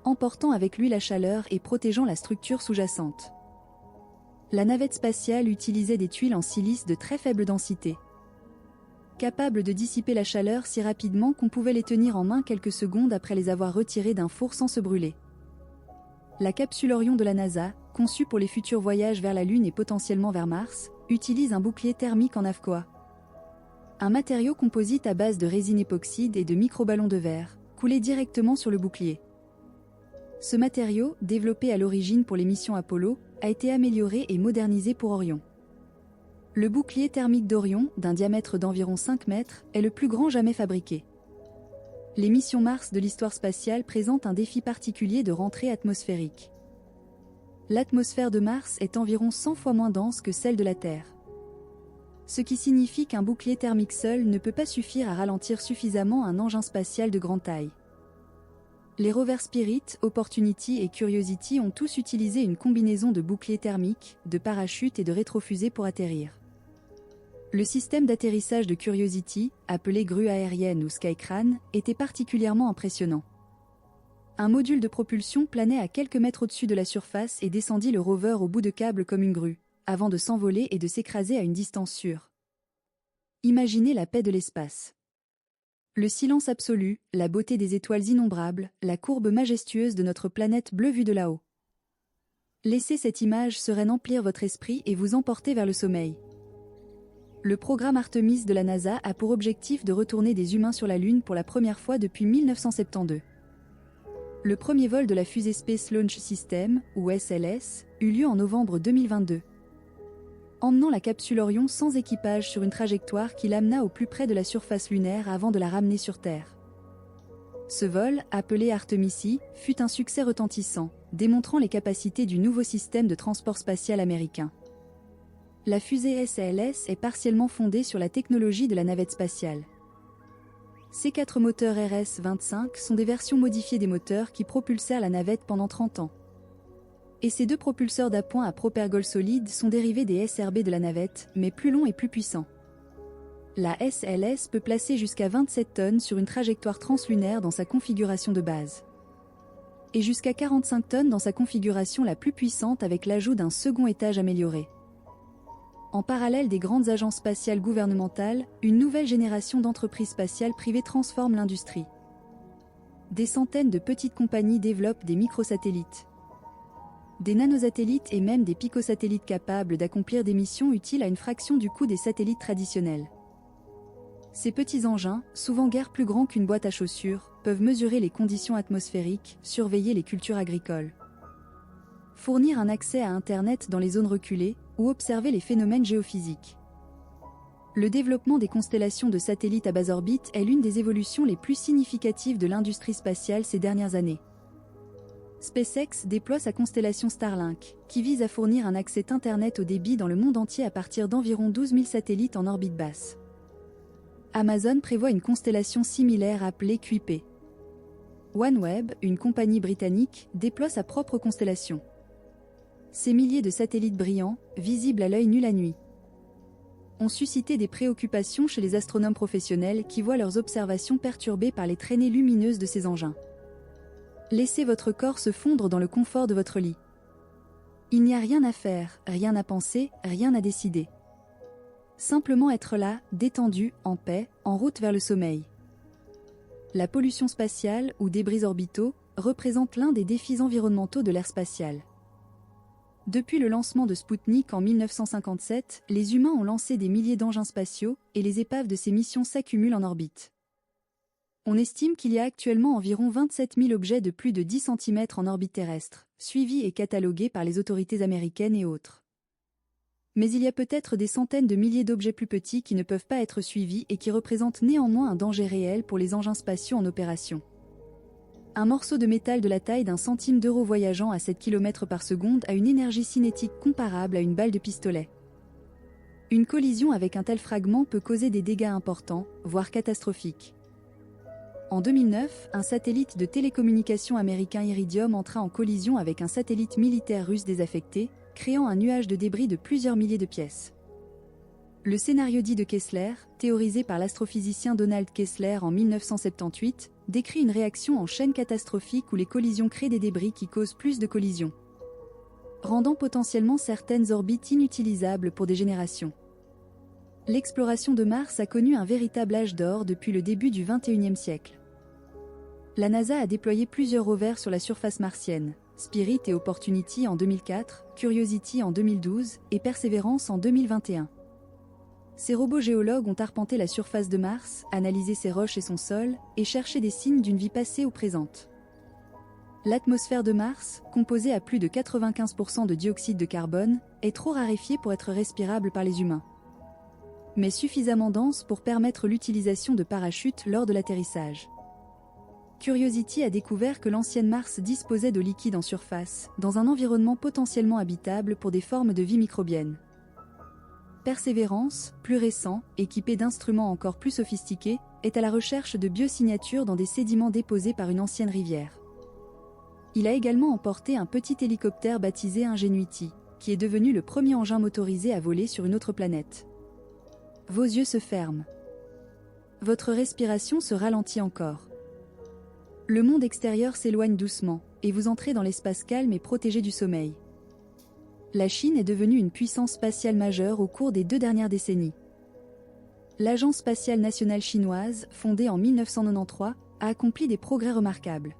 Speaker 1: emportant avec lui la chaleur et protégeant la structure sous-jacente. La navette spatiale utilisait des tuiles en silice de très faible densité, capables de dissiper la chaleur si rapidement qu'on pouvait les tenir en main quelques secondes après les avoir retirées d'un four sans se brûler. La capsule Orion de la NASA, conçue pour les futurs voyages vers la Lune et potentiellement vers Mars, utilise un bouclier thermique en AFQUA, un matériau composite à base de résine époxyde et de microballons de verre, coulé directement sur le bouclier. Ce matériau, développé à l'origine pour les missions Apollo, a été amélioré et modernisé pour Orion. Le bouclier thermique d'Orion, d'un diamètre d'environ 5 mètres, est le plus grand jamais fabriqué. Les missions Mars de l'histoire spatiale présentent un défi particulier de rentrée atmosphérique. L'atmosphère de Mars est environ 100 fois moins dense que celle de la Terre, ce qui signifie qu'un bouclier thermique seul ne peut pas suffire à ralentir suffisamment un engin spatial de grande taille. Les rovers Spirit, Opportunity et Curiosity ont tous utilisé une combinaison de boucliers thermiques, de parachutes et de rétrofusées pour atterrir. Le système d'atterrissage de Curiosity, appelé grue aérienne ou Skycrane, était particulièrement impressionnant. Un module de propulsion planait à quelques mètres au-dessus de la surface et descendit le rover au bout de câble comme une grue, avant de s'envoler et de s'écraser à une distance sûre. Imaginez la paix de l'espace. Le silence absolu, la beauté des étoiles innombrables, la courbe majestueuse de notre planète bleue vue de là-haut. Laissez cette image sereine emplir votre esprit et vous emporter vers le sommeil. Le programme Artemis de la NASA a pour objectif de retourner des humains sur la Lune pour la première fois depuis 1972. Le premier vol de la fusée Space Launch System, ou SLS, eut lieu en novembre 2022. Emmenant la capsule Orion sans équipage sur une trajectoire qui l'amena au plus près de la surface lunaire avant de la ramener sur Terre. Ce vol, appelé Artemis, fut un succès retentissant, démontrant les capacités du nouveau système de transport spatial américain. La fusée SLS est partiellement fondée sur la technologie de la navette spatiale. Ces 4 moteurs RS-25 sont des versions modifiées des moteurs qui propulsèrent la navette pendant 30 ans. Et ces deux propulseurs d'appoint à propergol solide sont dérivés des SRB de la navette, mais plus longs et plus puissants. La SLS peut placer jusqu'à 27 tonnes sur une trajectoire translunaire dans sa configuration de base. Et jusqu'à 45 tonnes dans sa configuration la plus puissante avec l'ajout d'un second étage amélioré. En parallèle des grandes agences spatiales gouvernementales, une nouvelle génération d'entreprises spatiales privées transforme l'industrie. Des centaines de petites compagnies développent des microsatellites, des nanosatellites et même des picosatellites capables d'accomplir des missions utiles à une fraction du coût des satellites traditionnels. Ces petits engins, souvent guère plus grands qu'une boîte à chaussures, peuvent mesurer les conditions atmosphériques, surveiller les cultures agricoles, fournir un accès à Internet dans les zones reculées ou observer les phénomènes géophysiques. Le développement des constellations de satellites à basse orbite est l'une des évolutions les plus significatives de l'industrie spatiale ces dernières années. SpaceX déploie sa constellation Starlink, qui vise à fournir un accès Internet au débit dans le monde entier à partir d'environ 12 000 satellites en orbite basse. Amazon prévoit une constellation similaire appelée QIP. OneWeb, une compagnie britannique, déploie sa propre constellation. Ces milliers de satellites brillants, visibles à l'œil nu la nuit, ont suscité des préoccupations chez les astronomes professionnels qui voient leurs observations perturbées par les traînées lumineuses de ces engins. Laissez votre corps se fondre dans le confort de votre lit. Il n'y a rien à faire, rien à penser, rien à décider. Simplement être là, détendu, en paix, en route vers le sommeil. La pollution spatiale, ou débris orbitaux, représente l'un des défis environnementaux de l'ère spatiale. Depuis le lancement de Spoutnik en 1957, les humains ont lancé des milliers d'engins spatiaux, et les épaves de ces missions s'accumulent en orbite. On estime qu'il y a actuellement environ 27 000 objets de plus de 10 cm en orbite terrestre, suivis et catalogués par les autorités américaines et autres. Mais il y a peut-être des centaines de milliers d'objets plus petits qui ne peuvent pas être suivis et qui représentent néanmoins un danger réel pour les engins spatiaux en opération. Un morceau de métal de la taille d'un centime d'euro voyageant à 7 km par seconde a une énergie cinétique comparable à une balle de pistolet. Une collision avec un tel fragment peut causer des dégâts importants, voire catastrophiques. En 2009, un satellite de télécommunications américain Iridium entra en collision avec un satellite militaire russe désaffecté, créant un nuage de débris de plusieurs milliers de pièces. Le scénario dit de Kessler, théorisé par l'astrophysicien Donald Kessler en 1978, décrit une réaction en chaîne catastrophique où les collisions créent des débris qui causent plus de collisions, rendant potentiellement certaines orbites inutilisables pour des générations. L'exploration de Mars a connu un véritable âge d'or depuis le début du XXIe siècle. La NASA a déployé plusieurs rovers sur la surface martienne, Spirit et Opportunity en 2004, Curiosity en 2012 et Perseverance en 2021. Ces robots géologues ont arpenté la surface de Mars, analysé ses roches et son sol, et cherché des signes d'une vie passée ou présente. L'atmosphère de Mars, composée à plus de 95% de dioxyde de carbone, est trop raréfiée pour être respirable par les humains, mais suffisamment dense pour permettre l'utilisation de parachutes lors de l'atterrissage. Curiosity a découvert que l'ancienne Mars disposait de liquide en surface, dans un environnement potentiellement habitable pour des formes de vie microbiennes. Perseverance, plus récent, équipé d'instruments encore plus sophistiqués, est à la recherche de biosignatures dans des sédiments déposés par une ancienne rivière. Il a également emporté un petit hélicoptère baptisé Ingenuity, qui est devenu le premier engin motorisé à voler sur une autre planète. Vos yeux se ferment. Votre respiration se ralentit encore. Le monde extérieur s'éloigne doucement, et vous entrez dans l'espace calme et protégé du sommeil. La Chine est devenue une puissance spatiale majeure au cours des 2 dernières décennies. L'Agence spatiale nationale chinoise, fondée en 1993, a accompli des progrès remarquables.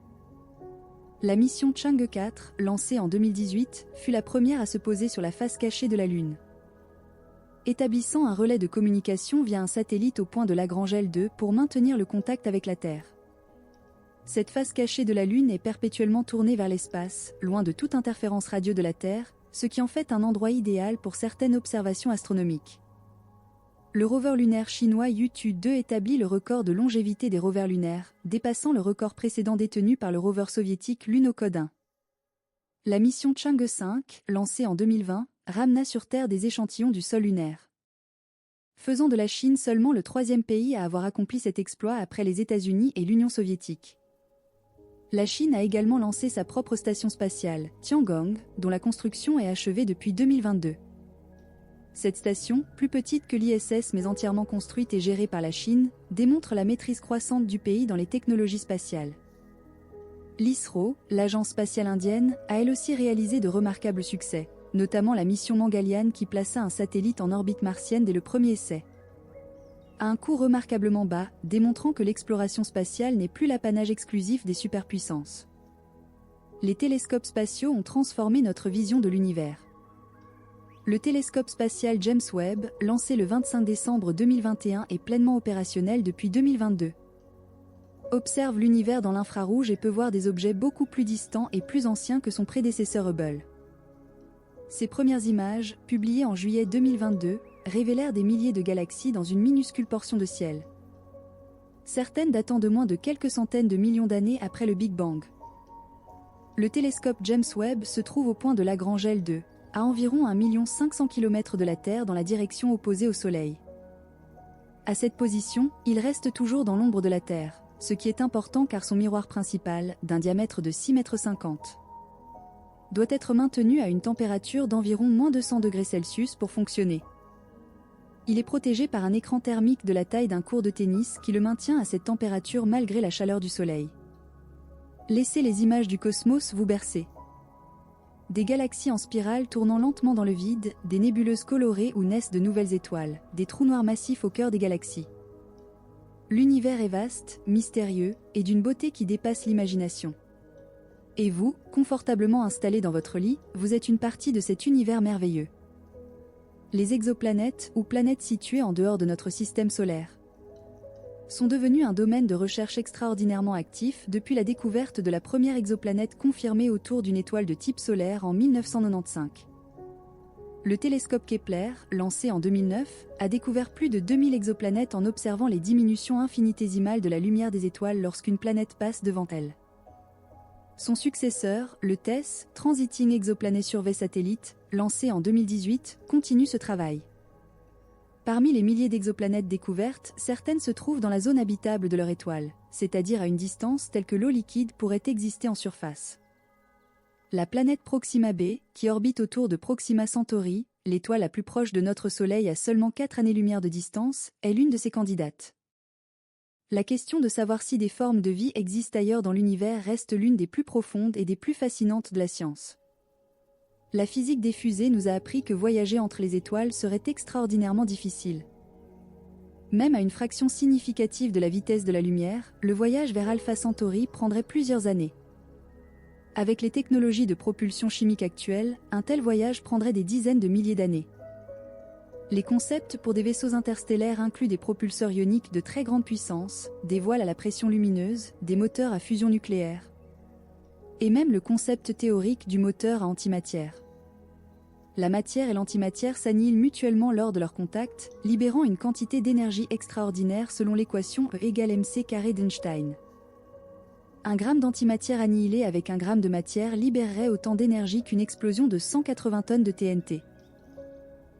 Speaker 1: La mission Chang'e 4, lancée en 2018, fut la première à se poser sur la face cachée de la Lune, établissant un relais de communication via un satellite au point de Lagrange L2 pour maintenir le contact avec la Terre. Cette face cachée de la Lune est perpétuellement tournée vers l'espace, loin de toute interférence radio de la Terre, ce qui en fait un endroit idéal pour certaines observations astronomiques. Le rover lunaire chinois Yutu-2 établit le record de longévité des rovers lunaires, dépassant le record précédent détenu par le rover soviétique Lunokhod 1. La mission Chang'e 5, lancée en 2020, ramena sur Terre des échantillons du sol lunaire, faisant de la Chine seulement le 3e pays à avoir accompli cet exploit après les États-Unis et l'Union soviétique. La Chine a également lancé sa propre station spatiale, Tiangong, dont la construction est achevée depuis 2022. Cette station, plus petite que l'ISS mais entièrement construite et gérée par la Chine, démontre la maîtrise croissante du pays dans les technologies spatiales. L'ISRO, l'agence spatiale indienne, a elle aussi réalisé de remarquables succès, notamment la mission Mangalyaan qui plaça un satellite en orbite martienne dès le premier essai. À un coût remarquablement bas, démontrant que l'exploration spatiale n'est plus l'apanage exclusif des superpuissances. Les télescopes spatiaux ont transformé notre vision de l'univers. Le télescope spatial James Webb, lancé le 25 décembre 2021, est pleinement opérationnel depuis 2022. Observe l'univers dans l'infrarouge et peut voir des objets beaucoup plus distants et plus anciens que son prédécesseur Hubble. Ces premières images, publiées en juillet 2022, révélèrent des milliers de galaxies dans une minuscule portion de ciel. Certaines datant de moins de quelques centaines de millions d'années après le Big Bang. Le télescope James Webb se trouve au point de Lagrange L2, à environ 1 500 000 km de la Terre dans la direction opposée au Soleil. À cette position, il reste toujours dans l'ombre de la Terre, ce qui est important car son miroir principal, d'un diamètre de 6,50 m, doit être maintenu à une température d'environ moins 200 degrés Celsius pour fonctionner. Il est protégé par un écran thermique de la taille d'un court de tennis qui le maintient à cette température malgré la chaleur du Soleil. Laissez les images du cosmos vous bercer. Des galaxies en spirale tournant lentement dans le vide, des nébuleuses colorées où naissent de nouvelles étoiles, des trous noirs massifs au cœur des galaxies. L'univers est vaste, mystérieux, et d'une beauté qui dépasse l'imagination. Et vous, confortablement installé dans votre lit, vous êtes une partie de cet univers merveilleux. Les exoplanètes, ou planètes situées en dehors de notre système solaire, sont devenues un domaine de recherche extraordinairement actif depuis la découverte de la première exoplanète confirmée autour d'une étoile de type solaire en 1995. Le télescope Kepler, lancé en 2009, a découvert plus de 2000 exoplanètes en observant les diminutions infinitésimales de la lumière des étoiles lorsqu'une planète passe devant elle. Son successeur, le TESS, Transiting Exoplanet Survey Satellite, lancé en 2018, continue ce travail. Parmi les milliers d'exoplanètes découvertes, certaines se trouvent dans la zone habitable de leur étoile, c'est-à-dire à une distance telle que l'eau liquide pourrait exister en surface. La planète Proxima b, qui orbite autour de Proxima Centauri, l'étoile la plus proche de notre Soleil à seulement 4 années-lumière de distance, est l'une de ces candidates. La question de savoir si des formes de vie existent ailleurs dans l'univers reste l'une des plus profondes et des plus fascinantes de la science. La physique des fusées nous a appris que voyager entre les étoiles serait extraordinairement difficile. Même à une fraction significative de la vitesse de la lumière, le voyage vers Alpha Centauri prendrait plusieurs années. Avec les technologies de propulsion chimique actuelles, un tel voyage prendrait des dizaines de milliers d'années. Les concepts pour des vaisseaux interstellaires incluent des propulseurs ioniques de très grande puissance, des voiles à la pression lumineuse, des moteurs à fusion nucléaire, et même le concept théorique du moteur à antimatière. La matière et l'antimatière s'annihilent mutuellement lors de leur contact, libérant une quantité d'énergie extraordinaire selon l'équation E égale mc carré d'Einstein. Un gramme d'antimatière annihilé avec un gramme de matière libérerait autant d'énergie qu'une explosion de 180 tonnes de TNT.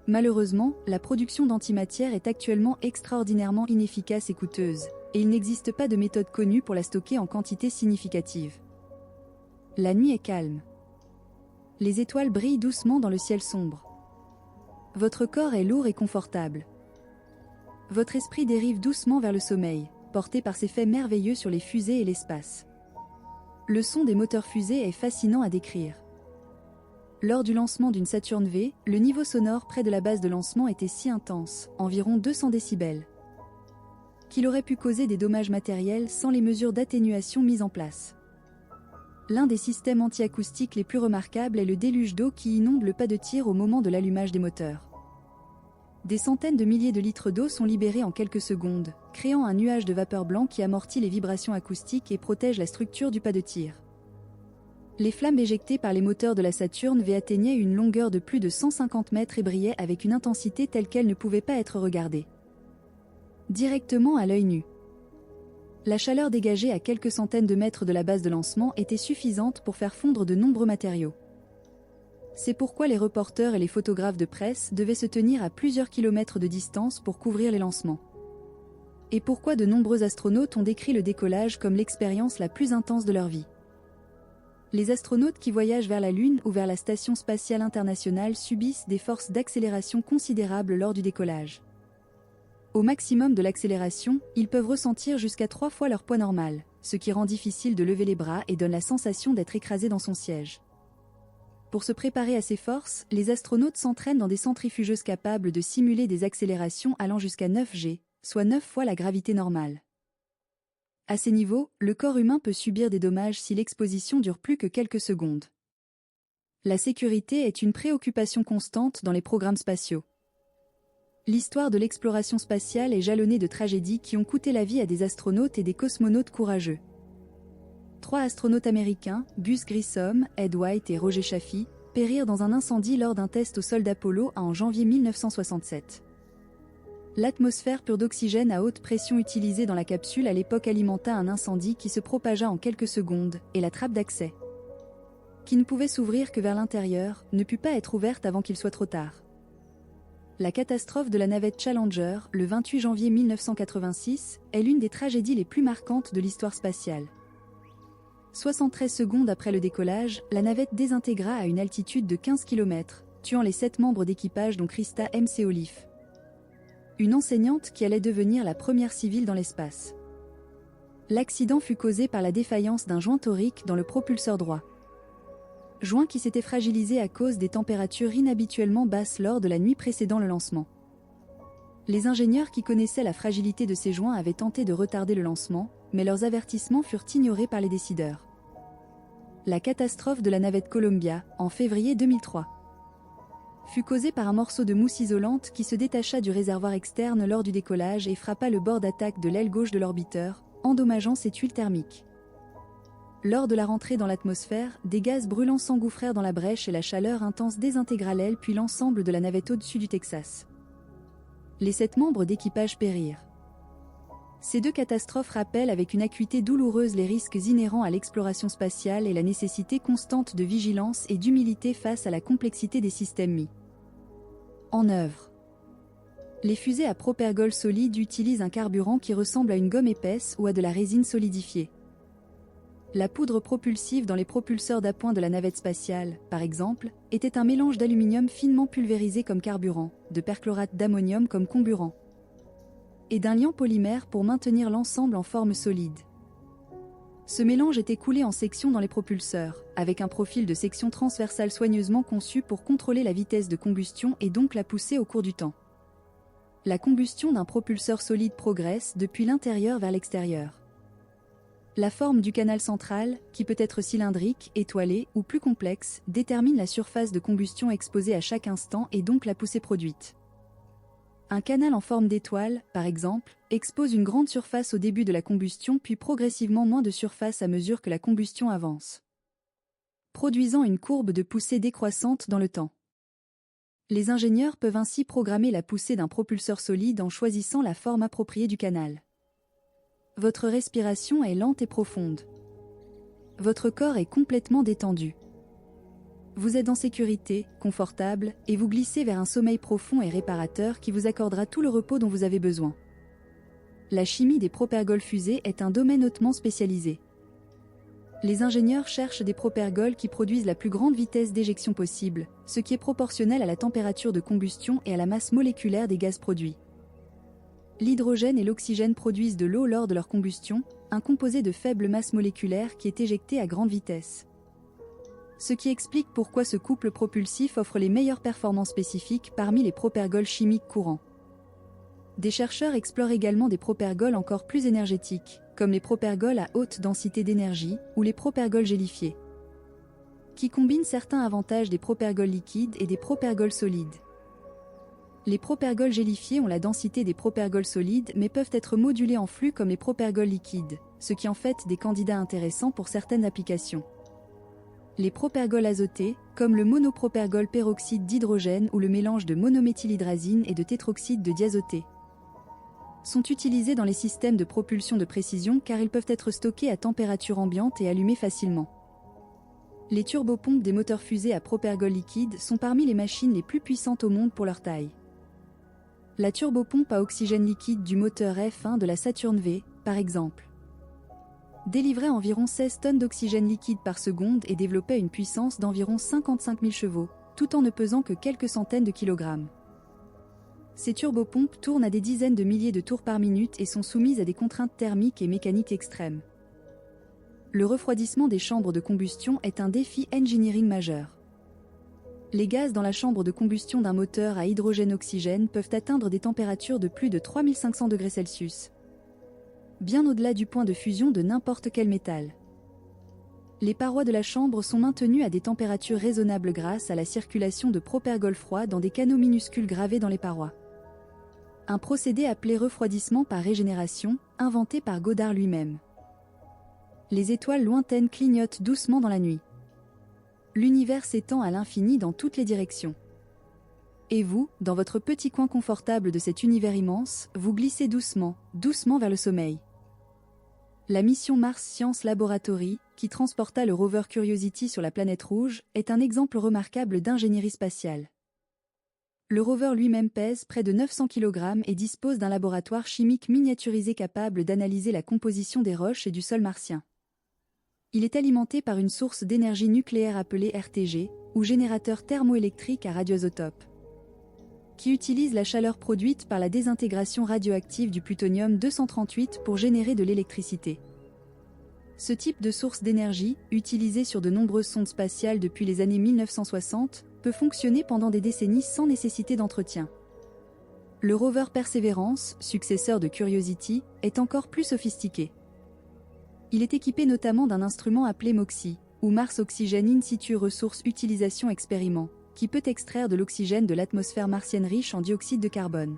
Speaker 1: Malheureusement, la production d'antimatière est actuellement extraordinairement inefficace et coûteuse, et il n'existe pas de méthode connue pour la stocker en quantité significative. La nuit est calme. Les étoiles brillent doucement dans le ciel sombre. Votre corps est lourd et confortable. Votre esprit dérive doucement vers le sommeil, porté par ces faits merveilleux sur les fusées et l'espace. Le son des moteurs fusées est fascinant à décrire. Lors du lancement d'une Saturne V, le niveau sonore près de la base de lancement était si intense, environ 200 décibels, qu'il aurait pu causer des dommages matériels sans les mesures d'atténuation mises en place. L'un des systèmes anti-acoustiques les plus remarquables est le déluge d'eau qui inonde le pas de tir au moment de l'allumage des moteurs. Des centaines de milliers de litres d'eau sont libérés en quelques secondes, créant un nuage de vapeur blanc qui amortit les vibrations acoustiques et protège la structure du pas de tir. Les flammes éjectées par les moteurs de la Saturne V atteignaient une longueur de plus de 150 mètres et brillaient avec une intensité telle qu'elle ne pouvait pas être regardée directement à l'œil nu. La chaleur dégagée à quelques centaines de mètres de la base de lancement était suffisante pour faire fondre de nombreux matériaux. C'est pourquoi les reporters et les photographes de presse devaient se tenir à plusieurs kilomètres de distance pour couvrir les lancements. Et pourquoi de nombreux astronautes ont décrit le décollage comme l'expérience la plus intense de leur vie. Les astronautes qui voyagent vers la Lune ou vers la Station spatiale internationale subissent des forces d'accélération considérables lors du décollage. Au maximum de l'accélération, ils peuvent ressentir jusqu'à 3 fois leur poids normal, ce qui rend difficile de lever les bras et donne la sensation d'être écrasé dans son siège. Pour se préparer à ces forces, les astronautes s'entraînent dans des centrifugeuses capables de simuler des accélérations allant jusqu'à 9 g, soit 9 fois la gravité normale. À ces niveaux, le corps humain peut subir des dommages si l'exposition dure plus que quelques secondes. La sécurité est une préoccupation constante dans les programmes spatiaux. L'histoire de l'exploration spatiale est jalonnée de tragédies qui ont coûté la vie à des astronautes et des cosmonautes courageux. 3 astronautes américains, Buzz Grissom, Ed White et Roger Chaffee, périrent dans un incendie lors d'un test au sol d'Apollo en janvier 1967. L'atmosphère pure d'oxygène à haute pression utilisée dans la capsule à l'époque alimenta un incendie qui se propagea en quelques secondes, et la trappe d'accès, qui ne pouvait s'ouvrir que vers l'intérieur, ne put pas être ouverte avant qu'il soit trop tard. La catastrophe de la navette Challenger, le 28 janvier 1986, est l'une des tragédies les plus marquantes de l'histoire spatiale. 73 secondes après le décollage, la navette désintégra à une altitude de 15 km, tuant les 7 membres d'équipage dont Krista McAuliffe, une enseignante qui allait devenir la première civile dans l'espace. L'accident fut causé par la défaillance d'un joint torique dans le propulseur droit. Joint qui s'était fragilisé à cause des températures inhabituellement basses lors de la nuit précédant le lancement. Les ingénieurs qui connaissaient la fragilité de ces joints avaient tenté de retarder le lancement, mais leurs avertissements furent ignorés par les décideurs. La catastrophe de la navette Columbia, en février 2003, fut causée par un morceau de mousse isolante qui se détacha du réservoir externe lors du décollage et frappa le bord d'attaque de l'aile gauche de l'orbiteur, endommageant ses tuiles thermiques. Lors de la rentrée dans l'atmosphère, des gaz brûlants s'engouffrèrent dans la brèche et la chaleur intense désintégra l'aile puis l'ensemble de la navette au-dessus du Texas. Les 7 membres d'équipage périrent. Ces 2 catastrophes rappellent avec une acuité douloureuse les risques inhérents à l'exploration spatiale et la nécessité constante de vigilance et d'humilité face à la complexité des systèmes mis en œuvre. Les fusées à propergol solide utilisent un carburant qui ressemble à une gomme épaisse ou à de la résine solidifiée. La poudre propulsive dans les propulseurs d'appoint de la navette spatiale, par exemple, était un mélange d'aluminium finement pulvérisé comme carburant, de perchlorate d'ammonium comme comburant, et d'un liant polymère pour maintenir l'ensemble en forme solide. Ce mélange était coulé en sections dans les propulseurs, avec un profil de section transversale soigneusement conçu pour contrôler la vitesse de combustion et donc la pousser au cours du temps. La combustion d'un propulseur solide progresse depuis l'intérieur vers l'extérieur. La forme du canal central, qui peut être cylindrique, étoilé ou plus complexe, détermine la surface de combustion exposée à chaque instant et donc la poussée produite. Un canal en forme d'étoile, par exemple, expose une grande surface au début de la combustion puis progressivement moins de surface à mesure que la combustion avance, produisant une courbe de poussée décroissante dans le temps. Les ingénieurs peuvent ainsi programmer la poussée d'un propulseur solide en choisissant la forme appropriée du canal. Votre respiration est lente et profonde. Votre corps est complètement détendu. Vous êtes en sécurité, confortable, et vous glissez vers un sommeil profond et réparateur qui vous accordera tout le repos dont vous avez besoin. La chimie des propergols fusées est un domaine hautement spécialisé. Les ingénieurs cherchent des propergols qui produisent la plus grande vitesse d'éjection possible, ce qui est proportionnel à la température de combustion et à la masse moléculaire des gaz produits. L'hydrogène et l'oxygène produisent de l'eau lors de leur combustion, un composé de faible masse moléculaire qui est éjecté à grande vitesse. Ce qui explique pourquoi ce couple propulsif offre les meilleures performances spécifiques parmi les propergols chimiques courants. Des chercheurs explorent également des propergols encore plus énergétiques, comme les propergols à haute densité d'énergie ou les propergols gélifiés, qui combinent certains avantages des propergols liquides et des propergols solides. Les propergols gélifiés ont la densité des propergols solides mais peuvent être modulés en flux comme les propergols liquides, ce qui en fait des candidats intéressants pour certaines applications. Les propergols azotés, comme le monopropergol peroxyde d'hydrogène ou le mélange de monométhylhydrazine et de tétroxyde de diazoté, sont utilisés dans les systèmes de propulsion de précision car ils peuvent être stockés à température ambiante et allumés facilement. Les turbopompes des moteurs fusées à propergol liquide sont parmi les machines les plus puissantes au monde pour leur taille. La turbopompe à oxygène liquide du moteur F1 de la Saturn V, par exemple, délivrait environ 16 tonnes d'oxygène liquide par seconde et développait une puissance d'environ 55 000 chevaux, tout en ne pesant que quelques centaines de kilogrammes. Ces turbopompes tournent à des dizaines de milliers de tours par minute et sont soumises à des contraintes thermiques et mécaniques extrêmes. Le refroidissement des chambres de combustion est un défi engineering majeur. Les gaz dans la chambre de combustion d'un moteur à hydrogène-oxygène peuvent atteindre des températures de plus de 3500 degrés Celsius, bien au-delà du point de fusion de n'importe quel métal. Les parois de la chambre sont maintenues à des températures raisonnables grâce à la circulation de propergol froid dans des canaux minuscules gravés dans les parois. Un procédé appelé refroidissement par régénération, inventé par Goddard lui-même. Les étoiles lointaines clignotent doucement dans la nuit. L'univers s'étend à l'infini dans toutes les directions. Et vous, dans votre petit coin confortable de cet univers immense, vous glissez doucement, doucement vers le sommeil. La mission Mars Science Laboratory, qui transporta le rover Curiosity sur la planète rouge, est un exemple remarquable d'ingénierie spatiale. Le rover lui-même pèse près de 900 kg et dispose d'un laboratoire chimique miniaturisé capable d'analyser la composition des roches et du sol martien. Il est alimenté par une source d'énergie nucléaire appelée RTG, ou générateur thermoélectrique à radioisotope, qui utilise la chaleur produite par la désintégration radioactive du plutonium-238 pour générer de l'électricité. Ce type de source d'énergie, utilisé sur de nombreuses sondes spatiales depuis les années 1960, peut fonctionner pendant des décennies sans nécessité d'entretien. Le rover Perseverance, successeur de Curiosity, est encore plus sophistiqué. Il est équipé notamment d'un instrument appelé MOXIE, ou Mars Oxygen In Situ Resource Utilisation Expériment, qui peut extraire de l'oxygène de l'atmosphère martienne riche en dioxyde de carbone.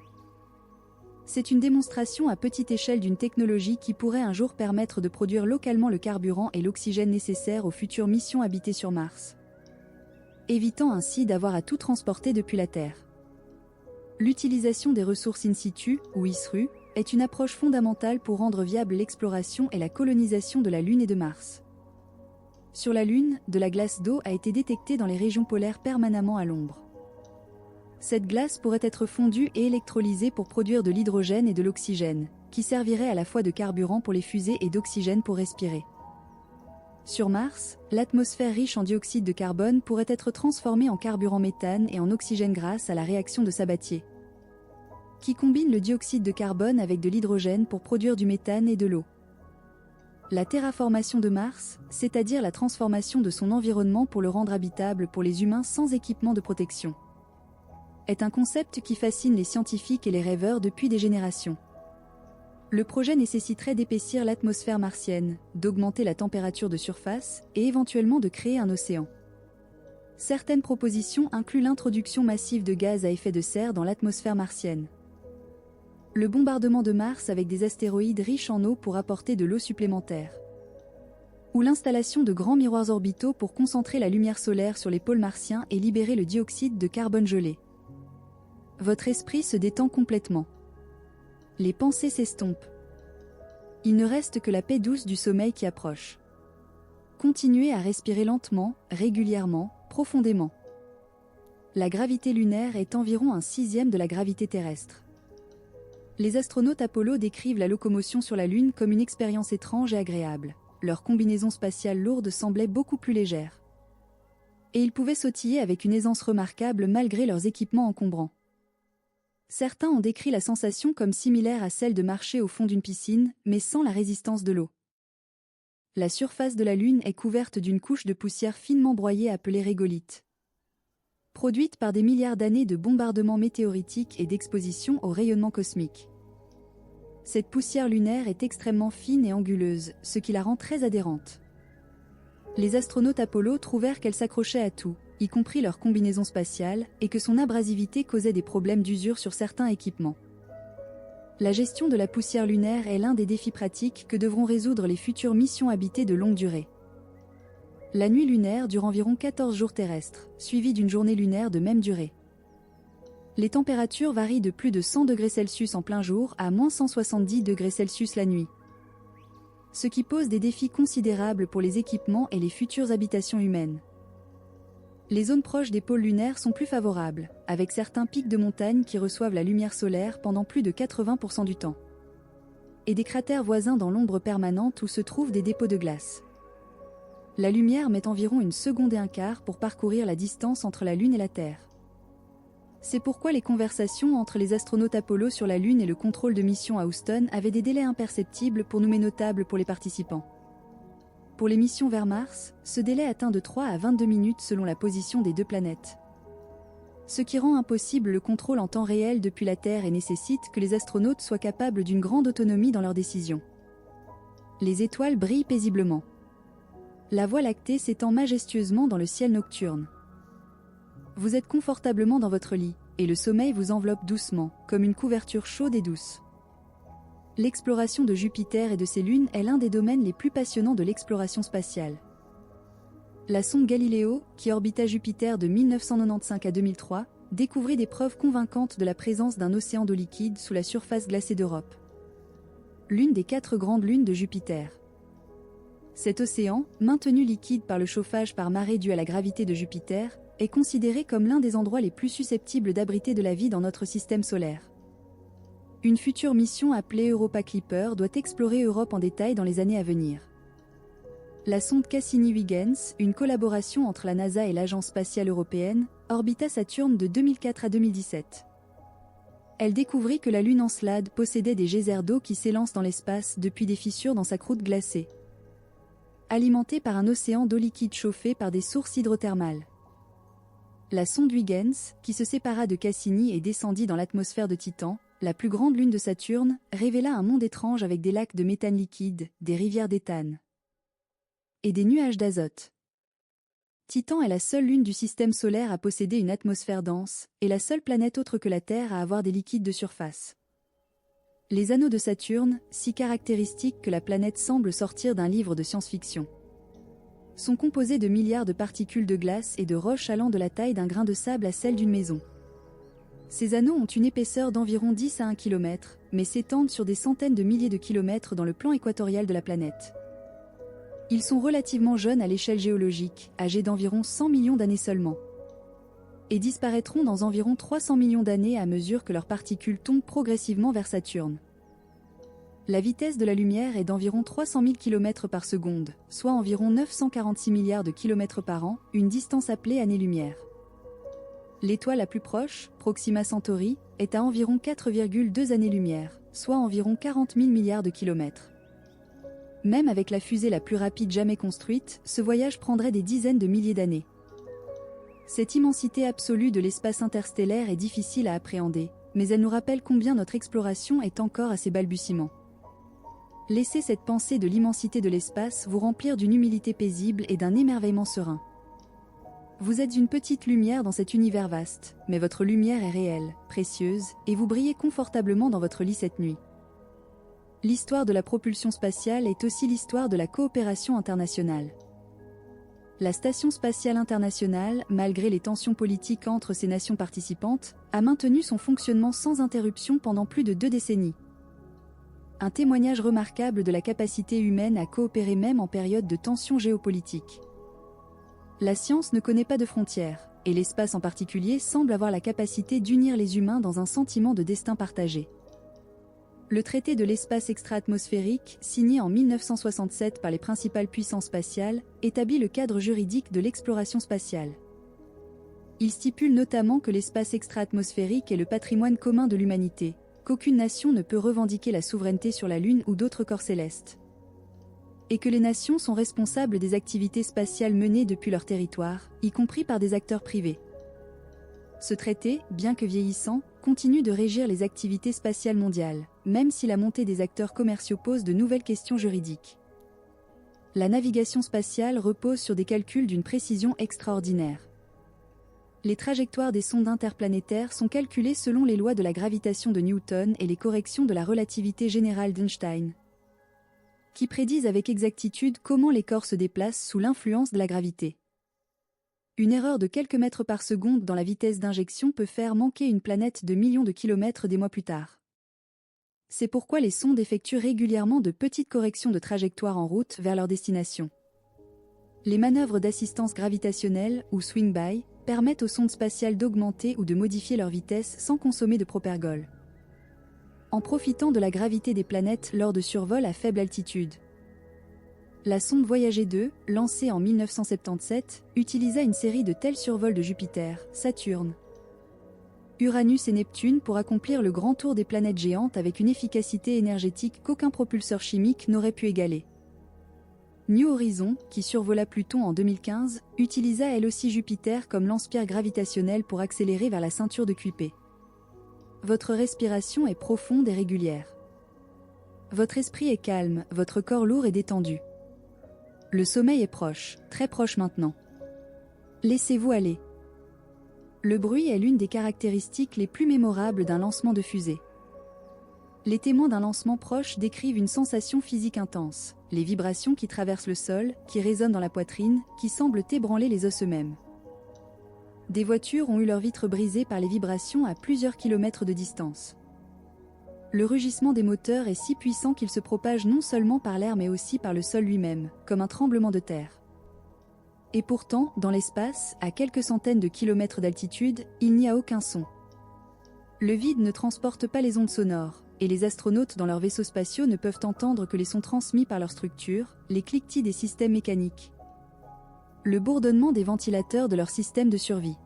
Speaker 1: C'est une démonstration à petite échelle d'une technologie qui pourrait un jour permettre de produire localement le carburant et l'oxygène nécessaires aux futures missions habitées sur Mars, évitant ainsi d'avoir à tout transporter depuis la Terre. L'utilisation des ressources in situ, ou ISRU, est une approche fondamentale pour rendre viable l'exploration et la colonisation de la Lune et de Mars. Sur la Lune, de la glace d'eau a été détectée dans les régions polaires permanemment à l'ombre. Cette glace pourrait être fondue et électrolysée pour produire de l'hydrogène et de l'oxygène, qui serviraient à la fois de carburant pour les fusées et d'oxygène pour respirer. Sur Mars, l'atmosphère riche en dioxyde de carbone pourrait être transformée en carburant méthane et en oxygène grâce à la réaction de Sabatier, qui combine le dioxyde de carbone avec de l'hydrogène pour produire du méthane et de l'eau. La terraformation de Mars, c'est-à-dire la transformation de son environnement pour le rendre habitable pour les humains sans équipement de protection, est un concept qui fascine les scientifiques et les rêveurs depuis des générations. Le projet nécessiterait d'épaissir l'atmosphère martienne, d'augmenter la température de surface et éventuellement de créer un océan. Certaines propositions incluent l'introduction massive de gaz à effet de serre dans l'atmosphère martienne, le bombardement de Mars avec des astéroïdes riches en eau pour apporter de l'eau supplémentaire, ou l'installation de grands miroirs orbitaux pour concentrer la lumière solaire sur les pôles martiens et libérer le dioxyde de carbone gelé. Votre esprit se détend complètement. Les pensées s'estompent. Il ne reste que la paix douce du sommeil qui approche. Continuez à respirer lentement, régulièrement, profondément. La gravité lunaire est environ un sixième de la gravité terrestre. Les astronautes Apollo décrivent la locomotion sur la Lune comme une expérience étrange et agréable. Leur combinaison spatiale lourde semblait beaucoup plus légère. Et ils pouvaient sautiller avec une aisance remarquable malgré leurs équipements encombrants. Certains ont décrit la sensation comme similaire à celle de marcher au fond d'une piscine, mais sans la résistance de l'eau. La surface de la Lune est couverte d'une couche de poussière finement broyée appelée régolithe, produite par des milliards d'années de bombardements météoritiques et d'exposition au rayonnement cosmique. Cette poussière lunaire est extrêmement fine et anguleuse, ce qui la rend très adhérente. Les astronautes Apollo trouvèrent qu'elle s'accrochait à tout, y compris leur combinaison spatiale, et que son abrasivité causait des problèmes d'usure sur certains équipements. La gestion de la poussière lunaire est l'un des défis pratiques que devront résoudre les futures missions habitées de longue durée. La nuit lunaire dure environ 14 jours terrestres, suivie d'une journée lunaire de même durée. Les températures varient de plus de 100 degrés Celsius en plein jour à moins 170 degrés Celsius la nuit, ce qui pose des défis considérables pour les équipements et les futures habitations humaines. Les zones proches des pôles lunaires sont plus favorables, avec certains pics de montagne qui reçoivent la lumière solaire pendant plus de 80% du temps. et des cratères voisins dans l'ombre permanente où se trouvent des dépôts de glace. La lumière met environ 1 seconde et un quart pour parcourir la distance entre la Lune et la Terre. C'est pourquoi les conversations entre les astronautes Apollo sur la Lune et le contrôle de mission à Houston avaient des délais imperceptibles pour nous mais notables pour les participants. Pour les missions vers Mars, ce délai atteint de 3 à 22 minutes selon la position des deux planètes. Ce qui rend impossible le contrôle en temps réel depuis la Terre et nécessite que les astronautes soient capables d'une grande autonomie dans leurs décisions. Les étoiles brillent paisiblement. La Voie lactée s'étend majestueusement dans le ciel nocturne. Vous êtes confortablement dans votre lit, et le sommeil vous enveloppe doucement, comme une couverture chaude et douce. L'exploration de Jupiter et de ses lunes est l'un des domaines les plus passionnants de l'exploration spatiale. La sonde Galileo, qui orbita Jupiter de 1995 à 2003, découvrit des preuves convaincantes de la présence d'un océan d'eau liquide sous la surface glacée d'Europe. L'une des 4 grandes lunes de Jupiter. Cet océan, maintenu liquide par le chauffage par marée due à la gravité de Jupiter, est considéré comme l'un des endroits les plus susceptibles d'abriter de la vie dans notre système solaire. Une future mission appelée Europa Clipper doit explorer Europe en détail dans les années à venir. La sonde Cassini-Huygens, une collaboration entre la NASA et l'Agence spatiale européenne, orbita Saturne de 2004 à 2017. Elle découvrit que la Lune Encelade possédait des geysers d'eau qui s'élancent dans l'espace depuis des fissures dans sa croûte glacée. Alimentée par un océan d'eau liquide chauffé par des sources hydrothermales. La sonde Huygens, qui se sépara de Cassini et descendit dans l'atmosphère de Titan, la plus grande lune de Saturne, révéla un monde étrange avec des lacs de méthane liquide, des rivières d'éthane et des nuages d'azote. Titan est la seule lune du système solaire à posséder une atmosphère dense, et la seule planète autre que la Terre à avoir des liquides de surface. Les anneaux de Saturne, si caractéristiques que la planète semble sortir d'un livre de science-fiction, sont composés de milliards de particules de glace et de roches allant de la taille d'un grain de sable à celle d'une maison. Ces anneaux ont une épaisseur d'environ 10 à 1 km, mais s'étendent sur des centaines de milliers de kilomètres dans le plan équatorial de la planète. Ils sont relativement jeunes à l'échelle géologique, âgés d'environ 100 millions d'années seulement, et disparaîtront dans environ 300 millions d'années à mesure que leurs particules tombent progressivement vers Saturne. La vitesse de la lumière est d'environ 300 000 km par seconde, soit environ 946 milliards de kilomètres par an, une distance appelée année-lumière. L'étoile la plus proche, Proxima Centauri, est à environ 4,2 années-lumière, soit environ 40 000 milliards de kilomètres. Même avec la fusée la plus rapide jamais construite, ce voyage prendrait des dizaines de milliers d'années. Cette immensité absolue de l'espace interstellaire est difficile à appréhender, mais elle nous rappelle combien notre exploration est encore à ses balbutiements. Laissez cette pensée de l'immensité de l'espace vous remplir d'une humilité paisible et d'un émerveillement serein. Vous êtes une petite lumière dans cet univers vaste, mais votre lumière est réelle, précieuse, et vous brillez confortablement dans votre lit cette nuit. L'histoire de la propulsion spatiale est aussi l'histoire de la coopération internationale. La Station spatiale internationale, malgré les tensions politiques entre ses nations participantes, a maintenu son fonctionnement sans interruption pendant plus de 2 décennies. Un témoignage remarquable de la capacité humaine à coopérer même en période de tensions géopolitiques. La science ne connaît pas de frontières, et l'espace en particulier semble avoir la capacité d'unir les humains dans un sentiment de destin partagé. Le traité de l'espace extra-atmosphérique, signé en 1967 par les principales puissances spatiales, établit le cadre juridique de l'exploration spatiale. Il stipule notamment que l'espace extra-atmosphérique est le patrimoine commun de l'humanité, qu'aucune nation ne peut revendiquer la souveraineté sur la Lune ou d'autres corps célestes, et que les nations sont responsables des activités spatiales menées depuis leur territoire, y compris par des acteurs privés. Ce traité, bien que vieillissant, continue de régir les activités spatiales mondiales, même si la montée des acteurs commerciaux pose de nouvelles questions juridiques. La navigation spatiale repose sur des calculs d'une précision extraordinaire. Les trajectoires des sondes interplanétaires sont calculées selon les lois de la gravitation de Newton et les corrections de la relativité générale d'Einstein, qui prédisent avec exactitude comment les corps se déplacent sous l'influence de la gravité. Une erreur de quelques mètres par seconde dans la vitesse d'injection peut faire manquer une planète de millions de kilomètres des mois plus tard. C'est pourquoi les sondes effectuent régulièrement de petites corrections de trajectoire en route vers leur destination. Les manœuvres d'assistance gravitationnelle, ou swing-by, permettent aux sondes spatiales d'augmenter ou de modifier leur vitesse sans consommer de propergol. en profitant de la gravité des planètes lors de survols à faible altitude. La sonde Voyager 2, lancée en 1977, utilisa une série de tels survols de Jupiter, Saturne, Uranus et Neptune pour accomplir le grand tour des planètes géantes avec une efficacité énergétique qu'aucun propulseur chimique n'aurait pu égaler. New Horizons, qui survola Pluton en 2015, utilisa elle aussi Jupiter comme lance-pierre gravitationnel pour accélérer vers la ceinture de Kuiper. Votre respiration est profonde et régulière. Votre esprit est calme, votre corps lourd et détendu. Le sommeil est proche, très proche maintenant. Laissez-vous aller. Le bruit est l'une des caractéristiques les plus mémorables d'un lancement de fusée. Les témoins d'un lancement proche décrivent une sensation physique intense, les vibrations qui traversent le sol, qui résonnent dans la poitrine, qui semblent ébranler les os eux-mêmes. Des voitures ont eu leurs vitres brisées par les vibrations à plusieurs kilomètres de distance. Le rugissement des moteurs est si puissant qu'il se propage non seulement par l'air mais aussi par le sol lui-même, comme un tremblement de terre. Et pourtant, dans l'espace, à quelques centaines de kilomètres d'altitude, il n'y a aucun son. Le vide ne transporte pas les ondes sonores, et les astronautes dans leurs vaisseaux spatiaux ne peuvent entendre que les sons transmis par leur structure, les cliquetis des systèmes mécaniques, le bourdonnement des ventilateurs de leur système de survie.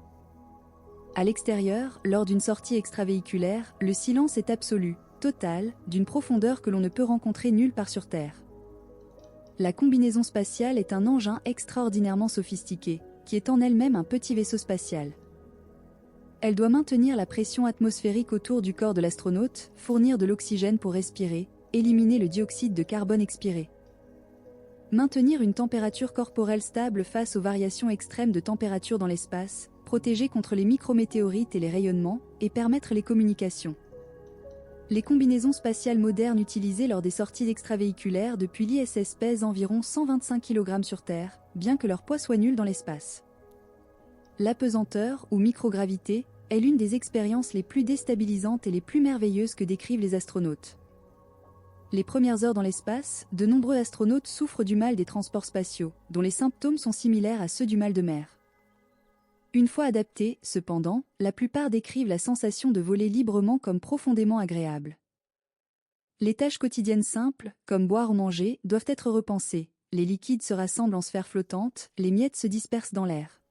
Speaker 1: À l'extérieur, lors d'une sortie extravéhiculaire, le silence est absolu, total, d'une profondeur que l'on ne peut rencontrer nulle part sur Terre. La combinaison spatiale est un engin extraordinairement sophistiqué, qui est en elle-même un petit vaisseau spatial. Elle doit maintenir la pression atmosphérique autour du corps de l'astronaute, fournir de l'oxygène pour respirer, éliminer le dioxyde de carbone expiré. Maintenir une température corporelle stable face aux variations extrêmes de température dans l'espace, protéger contre les micrométéorites et les rayonnements, et permettre les communications. Les combinaisons spatiales modernes utilisées lors des sorties extravéhiculaires depuis l'ISS pèsent environ 125 kg sur Terre, bien que leur poids soit nul dans l'espace. L'apesanteur, ou microgravité, est l'une des expériences les plus déstabilisantes et les plus merveilleuses que décrivent les astronautes. Les premières heures dans l'espace, de nombreux astronautes souffrent du mal des transports spatiaux, dont les symptômes sont similaires à ceux du mal de mer. Une fois adaptés, cependant, la plupart décrivent la sensation de voler librement comme profondément agréable. Les tâches quotidiennes simples, comme boire ou manger, doivent être repensées. Les liquides se rassemblent en sphères flottantes, les miettes se dispersent dans l'air.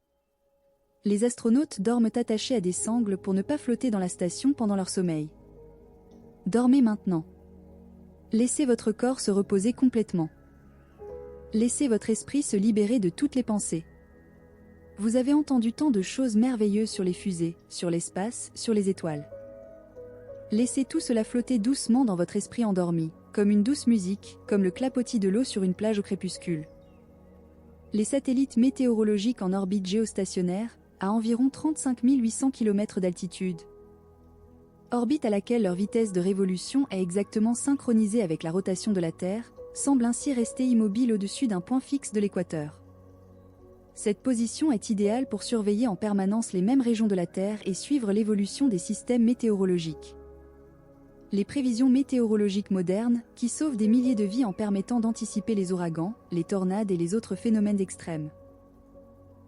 Speaker 1: Les astronautes dorment attachés à des sangles pour ne pas flotter dans la station pendant leur sommeil. Dormez maintenant. Laissez votre corps se reposer complètement. Laissez votre esprit se libérer de toutes les pensées. Vous avez entendu tant de choses merveilleuses sur les fusées, sur l'espace, sur les étoiles. Laissez tout cela flotter doucement dans votre esprit endormi, comme une douce musique, comme le clapotis de l'eau sur une plage au crépuscule. Les satellites météorologiques en orbite géostationnaire, à environ 35 800 km d'altitude. Orbite à laquelle leur vitesse de révolution est exactement synchronisée avec la rotation de la Terre, semblent ainsi rester immobiles au-dessus d'un point fixe de l'équateur. Cette position est idéale pour surveiller en permanence les mêmes régions de la Terre et suivre l'évolution des systèmes météorologiques. Les prévisions météorologiques modernes, qui sauvent des milliers de vies en permettant d'anticiper les ouragans, les tornades et les autres phénomènes extrêmes,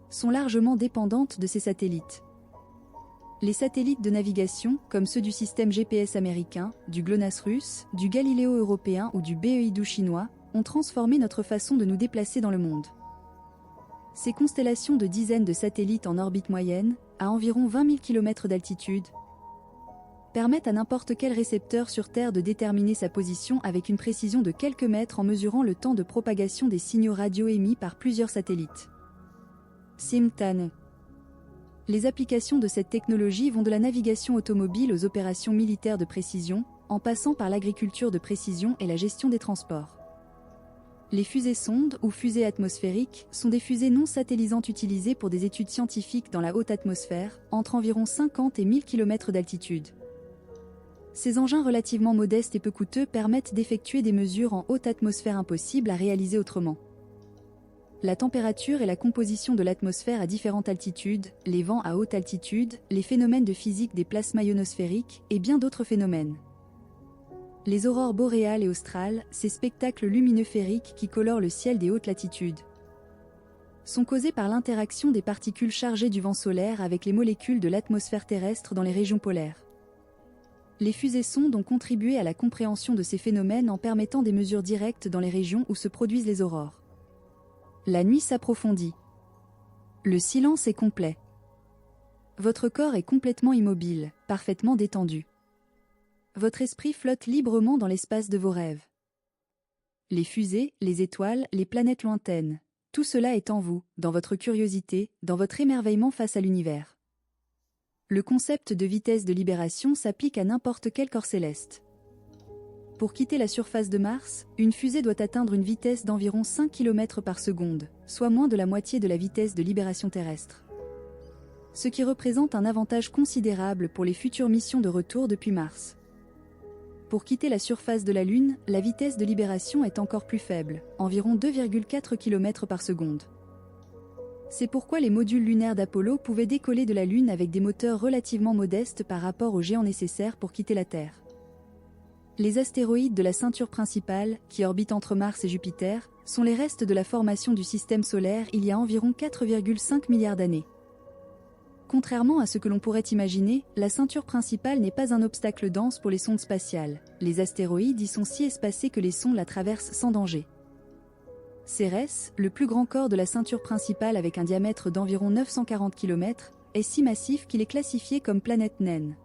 Speaker 1: sont largement dépendantes de ces satellites. Les satellites de navigation, comme ceux du système GPS américain, du GLONASS russe, du Galileo européen ou du BeiDou chinois, ont transformé notre façon de nous déplacer dans le monde. Ces constellations de dizaines de satellites en orbite moyenne, à environ 20 000 km d'altitude, permettent à n'importe quel récepteur sur Terre de déterminer sa position avec une précision de quelques mètres en mesurant le temps de propagation des signaux radio émis par plusieurs satellites. Simultané. Les applications de cette technologie vont de la navigation automobile aux opérations militaires de précision, en passant par l'agriculture de précision et la gestion des transports. Les fusées-sondes ou fusées atmosphériques sont des fusées non satellisantes utilisées pour des études scientifiques dans la haute atmosphère, entre environ 50 et 1000 km d'altitude. Ces engins relativement modestes et peu coûteux permettent d'effectuer des mesures en haute atmosphère impossibles à réaliser autrement. La température et la composition de l'atmosphère à différentes altitudes, les vents à haute altitude, les phénomènes de physique des plasmas ionosphériques et bien d'autres phénomènes. Les aurores boréales et australes, ces spectacles lumineux féeriques qui colorent le ciel des hautes latitudes, sont causés par l'interaction des particules chargées du vent solaire avec les molécules de l'atmosphère terrestre dans les régions polaires. Les fusées-sondes ont contribué à la compréhension de ces phénomènes en permettant des mesures directes dans les régions où se produisent les aurores. La nuit s'approfondit. Le silence est complet. Votre corps est complètement immobile, parfaitement détendu. Votre esprit flotte librement dans l'espace de vos rêves. Les fusées, les étoiles, les planètes lointaines, tout cela est en vous, dans votre curiosité, dans votre émerveillement face à l'univers. Le concept de vitesse de libération s'applique à n'importe quel corps céleste. Pour quitter la surface de Mars, une fusée doit atteindre une vitesse d'environ 5 km par seconde, soit moins de la moitié de la vitesse de libération terrestre. Ce qui représente un avantage considérable pour les futures missions de retour depuis Mars. Pour quitter la surface de la Lune, la vitesse de libération est encore plus faible, environ 2,4 km par seconde. C'est pourquoi les modules lunaires d'Apollo pouvaient décoller de la Lune avec des moteurs relativement modestes par rapport aux géants nécessaires pour quitter la Terre. Les astéroïdes de la ceinture principale, qui orbitent entre Mars et Jupiter, sont les restes de la formation du système solaire il y a environ 4,5 milliards d'années. Contrairement à ce que l'on pourrait imaginer, la ceinture principale n'est pas un obstacle dense pour les sondes spatiales. Les astéroïdes y sont si espacés que les sondes la traversent sans danger. Cérès, le plus grand corps de la ceinture principale avec un diamètre d'environ 940 km, est si massif qu'il est classifié comme planète naine.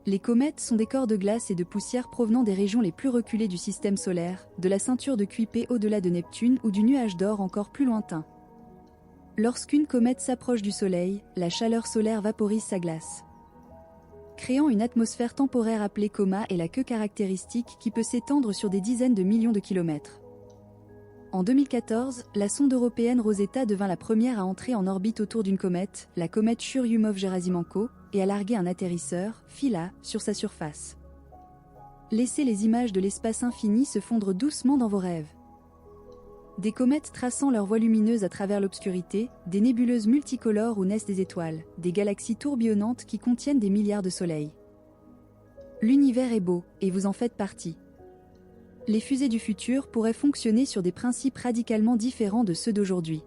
Speaker 1: Les comètes sont des corps de glace et de poussière provenant des régions les plus reculées du système solaire, de la ceinture de Kuiper au-delà de Neptune ou du nuage d'or encore plus lointain. Lorsqu'une comète s'approche du Soleil, la chaleur solaire vaporise sa glace, créant une atmosphère temporaire appelée coma et la queue caractéristique qui peut s'étendre sur des dizaines de millions de kilomètres. En 2014, la sonde européenne Rosetta devint la première à entrer en orbite autour d'une comète, la comète Churyumov-Gerasimenko, et à larguer un atterrisseur, Philae, sur sa surface. Laissez les images de l'espace infini se fondre doucement dans vos rêves. Des comètes traçant leur voie lumineuse à travers l'obscurité, des nébuleuses multicolores où naissent des étoiles, des galaxies tourbillonnantes qui contiennent des milliards de soleils. L'univers est beau, et vous en faites partie. Les fusées du futur pourraient fonctionner sur des principes radicalement différents de ceux d'aujourd'hui.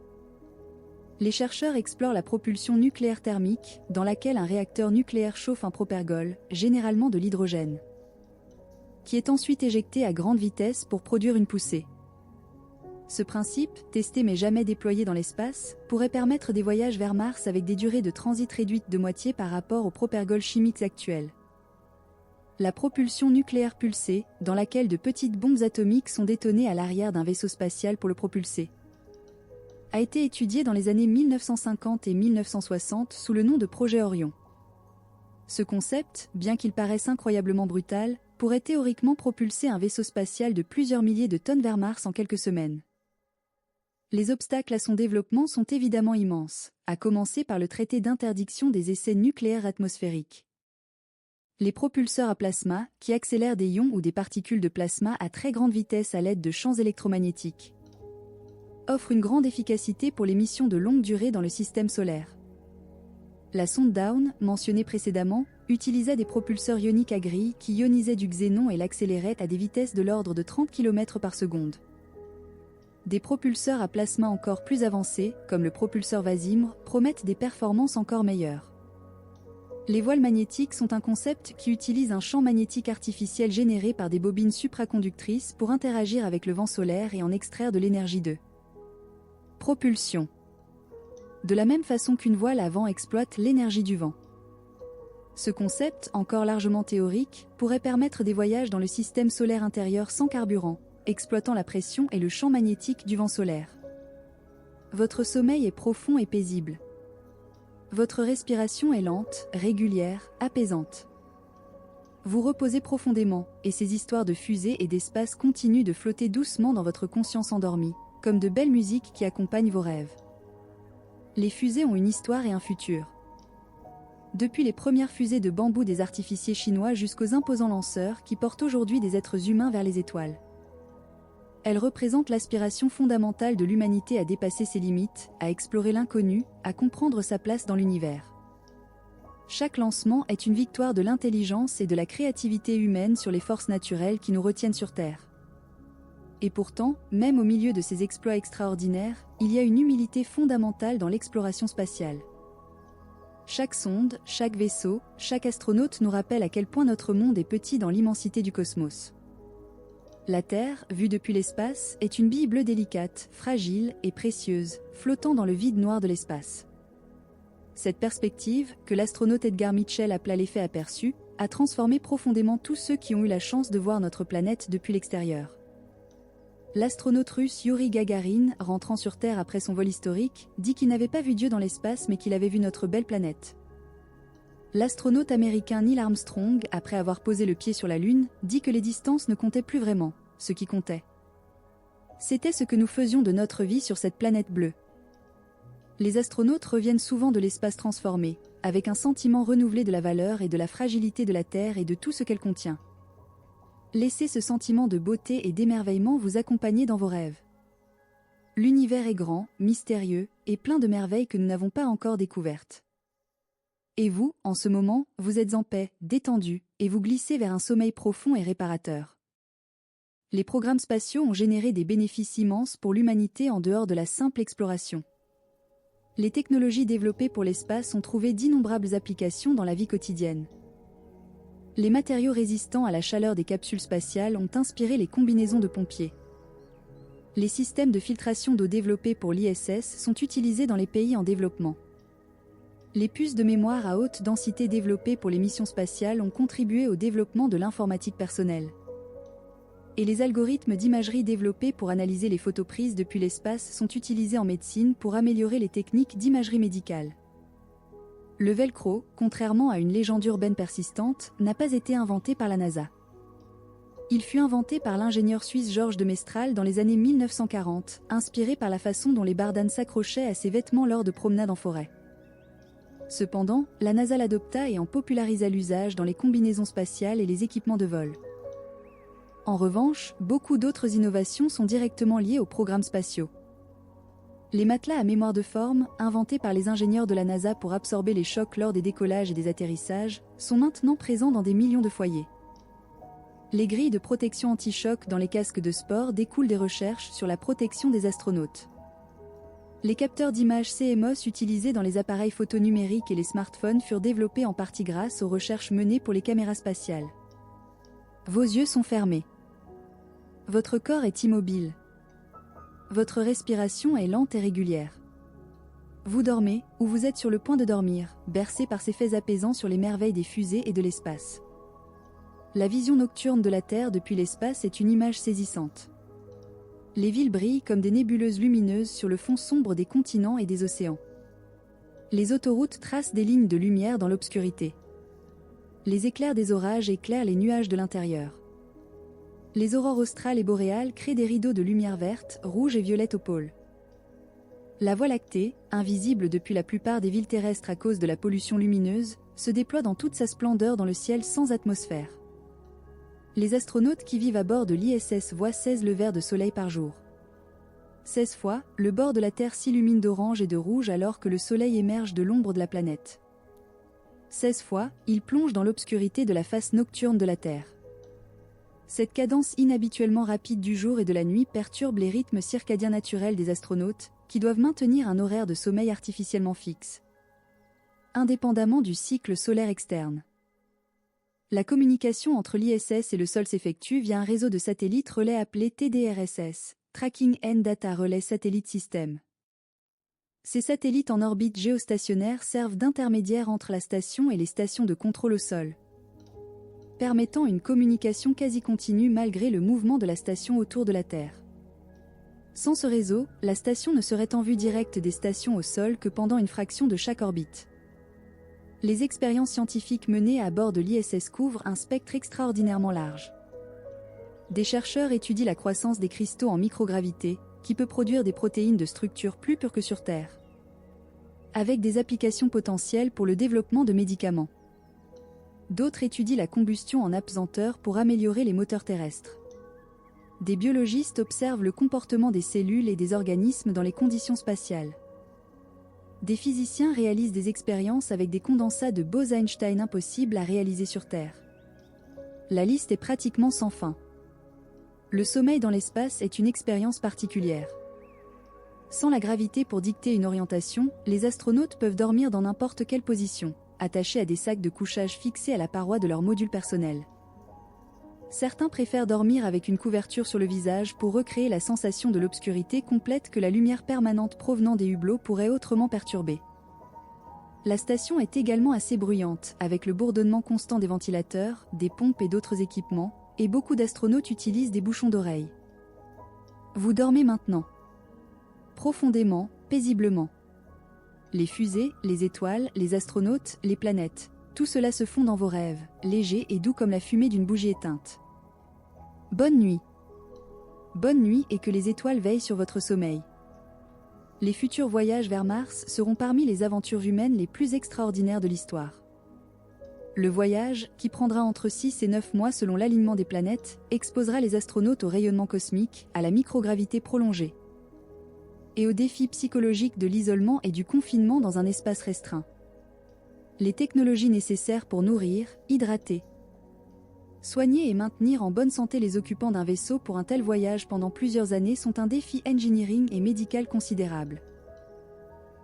Speaker 1: Les chercheurs explorent la propulsion nucléaire thermique, dans laquelle un réacteur nucléaire chauffe un propergol, généralement de l'hydrogène, qui est ensuite éjecté à grande vitesse pour produire une poussée. Ce principe, testé mais jamais déployé dans l'espace, pourrait permettre des voyages vers Mars avec des durées de transit réduites de moitié par rapport aux propergols chimiques actuels. La propulsion nucléaire pulsée, dans laquelle de petites bombes atomiques sont détonées à l'arrière d'un vaisseau spatial pour le propulser, a été étudiée dans les années 1950 et 1960 sous le nom de projet Orion. Ce concept, bien qu'il paraisse incroyablement brutal, pourrait théoriquement propulser un vaisseau spatial de plusieurs milliers de tonnes vers Mars en quelques semaines. Les obstacles à son développement sont évidemment immenses, à commencer par le traité d'interdiction des essais nucléaires atmosphériques. Les propulseurs à plasma, qui accélèrent des ions ou des particules de plasma à très grande vitesse à l'aide de champs électromagnétiques, offrent une grande efficacité pour les missions de longue durée dans le système solaire. La sonde Dawn, mentionnée précédemment, utilisait des propulseurs ioniques à grille qui ionisaient du xénon et l'accéléraient à des vitesses de l'ordre de 30 km par seconde. Des propulseurs à plasma encore plus avancés, comme le propulseur Vasimre, promettent des performances encore meilleures. Les voiles magnétiques sont un concept qui utilise un champ magnétique artificiel généré par des bobines supraconductrices pour interagir avec le vent solaire et en extraire de l'énergie de propulsion. De la même façon qu'une voile à vent exploite l'énergie du vent. Ce concept, encore largement théorique, pourrait permettre des voyages dans le système solaire intérieur sans carburant, exploitant la pression et le champ magnétique du vent solaire. Votre sommeil est profond et paisible. Votre respiration est lente, régulière, apaisante. Vous reposez profondément, et ces histoires de fusées et d'espace continuent de flotter doucement dans votre conscience endormie, comme de belles musiques qui accompagnent vos rêves. Les fusées ont une histoire et un futur. Depuis les premières fusées de bambou des artificiers chinois jusqu'aux imposants lanceurs qui portent aujourd'hui des êtres humains vers les étoiles. Elles représentent l'aspiration fondamentale de l'humanité à dépasser ses limites, à explorer l'inconnu, à comprendre sa place dans l'univers. Chaque lancement est une victoire de l'intelligence et de la créativité humaine sur les forces naturelles qui nous retiennent sur Terre. Et pourtant, même au milieu de ces exploits extraordinaires, il y a une humilité fondamentale dans l'exploration spatiale. Chaque sonde, chaque vaisseau, chaque astronaute nous rappelle à quel point notre monde est petit dans l'immensité du cosmos. La Terre, vue depuis l'espace, est une bille bleue délicate, fragile et précieuse, flottant dans le vide noir de l'espace. Cette perspective, que l'astronaute Edgar Mitchell appela l'effet aperçu, a transformé profondément tous ceux qui ont eu la chance de voir notre planète depuis l'extérieur. L'astronaute russe Yuri Gagarin, rentrant sur Terre après son vol historique, dit qu'il n'avait pas vu Dieu dans l'espace mais qu'il avait vu notre belle planète. L'astronaute américain Neil Armstrong, après avoir posé le pied sur la Lune, dit que les distances ne comptaient plus vraiment, ce qui comptait. C'était ce que nous faisions de notre vie sur cette planète bleue. Les astronautes reviennent souvent de l'espace transformé, avec un sentiment renouvelé de la valeur et de la fragilité de la Terre et de tout ce qu'elle contient. Laissez ce sentiment de beauté et d'émerveillement vous accompagner dans vos rêves. L'univers est grand, mystérieux, et plein de merveilles que nous n'avons pas encore découvertes. Et vous, en ce moment, vous êtes en paix, détendu, et vous glissez vers un sommeil profond et réparateur. Les programmes spatiaux ont généré des bénéfices immenses pour l'humanité en dehors de la simple exploration. Les technologies développées pour l'espace ont trouvé d'innombrables applications dans la vie quotidienne. Les matériaux résistants à la chaleur des capsules spatiales ont inspiré les combinaisons de pompiers. Les systèmes de filtration d'eau développés pour l'ISS sont utilisés dans les pays en développement. Les puces de mémoire à haute densité développées pour les missions spatiales ont contribué au développement de l'informatique personnelle. Et les algorithmes d'imagerie développés pour analyser les photos prises depuis l'espace sont utilisés en médecine pour améliorer les techniques d'imagerie médicale. Le velcro, contrairement à une légende urbaine persistante, n'a pas été inventé par la NASA. Il fut inventé par l'ingénieur suisse Georges de Mestral dans les années 1940, inspiré par la façon dont les bardanes s'accrochaient à ses vêtements lors de promenades en forêt. Cependant, la NASA l'adopta et en popularisa l'usage dans les combinaisons spatiales et les équipements de vol. En revanche, beaucoup d'autres innovations sont directement liées aux programmes spatiaux. Les matelas à mémoire de forme, inventés par les ingénieurs de la NASA pour absorber les chocs lors des décollages et des atterrissages, sont maintenant présents dans des millions de foyers. Les grilles de protection anti-choc dans les casques de sport découlent des recherches sur la protection des astronautes. Les capteurs d'images CMOS utilisés dans les appareils photo numériques et les smartphones furent développés en partie grâce aux recherches menées pour les caméras spatiales. Vos yeux sont fermés. Votre corps est immobile. Votre respiration est lente et régulière. Vous dormez, ou vous êtes sur le point de dormir, bercé par ces faits apaisants sur les merveilles des fusées et de l'espace. La vision nocturne de la Terre depuis l'espace est une image saisissante. Les villes brillent comme des nébuleuses lumineuses sur le fond sombre des continents et des océans. Les autoroutes tracent des lignes de lumière dans l'obscurité. Les éclairs des orages éclairent les nuages de l'intérieur. Les aurores australes et boréales créent des rideaux de lumière verte, rouge et violette aux pôles. La Voie lactée, invisible depuis la plupart des villes terrestres à cause de la pollution lumineuse, se déploie dans toute sa splendeur dans le ciel sans atmosphère. Les astronautes qui vivent à bord de l'ISS voient 16 levers de soleil par jour. 16 fois, le bord de la Terre s'illumine d'orange et de rouge alors que le soleil émerge de l'ombre de la planète. 16 fois, il plonge dans l'obscurité de la face nocturne de la Terre. Cette cadence inhabituellement rapide du jour et de la nuit perturbe les rythmes circadiens naturels des astronautes, qui doivent maintenir un horaire de sommeil artificiellement fixe, indépendamment du cycle solaire externe. La communication entre l'ISS et le sol s'effectue via un réseau de satellites relais appelé TDRSS, Tracking and Data Relay Satellite System. Ces satellites en orbite géostationnaire servent d'intermédiaires entre la station et les stations de contrôle au sol, permettant une communication quasi continue malgré le mouvement de la station autour de la Terre. Sans ce réseau, la station ne serait en vue directe des stations au sol que pendant une fraction de chaque orbite. Les expériences scientifiques menées à bord de l'ISS couvrent un spectre extraordinairement large. Des chercheurs étudient la croissance des cristaux en microgravité, qui peut produire des protéines de structure plus pure que sur Terre, avec des applications potentielles pour le développement de médicaments. D'autres étudient la combustion en apesanteur pour améliorer les moteurs terrestres. Des biologistes observent le comportement des cellules et des organismes dans les conditions spatiales. Des physiciens réalisent des expériences avec des condensats de Bose-Einstein impossibles à réaliser sur Terre. La liste est pratiquement sans fin. Le sommeil dans l'espace est une expérience particulière. Sans la gravité pour dicter une orientation, les astronautes peuvent dormir dans n'importe quelle position, attachés à des sacs de couchage fixés à la paroi de leur module personnel. Certains préfèrent dormir avec une couverture sur le visage pour recréer la sensation de l'obscurité complète que la lumière permanente provenant des hublots pourrait autrement perturber. La station est également assez bruyante, avec le bourdonnement constant des ventilateurs, des pompes et d'autres équipements, et beaucoup d'astronautes utilisent des bouchons d'oreille. Vous dormez maintenant. Profondément, paisiblement. Les fusées, les étoiles, les astronautes, les planètes, tout cela se fond dans vos rêves, légers et doux comme la fumée d'une bougie éteinte. Bonne nuit. Bonne nuit et que les étoiles veillent sur votre sommeil. Les futurs voyages vers Mars seront parmi les aventures humaines les plus extraordinaires de l'histoire. Le voyage, qui prendra entre 6 et 9 mois selon l'alignement des planètes, exposera les astronautes au rayonnement cosmique, à la microgravité prolongée et au défi psychologique de l'isolement et du confinement dans un espace restreint. Les technologies nécessaires pour nourrir, hydrater, soigner et maintenir en bonne santé les occupants d'un vaisseau pour un tel voyage pendant plusieurs années sont un défi engineering et médical considérable.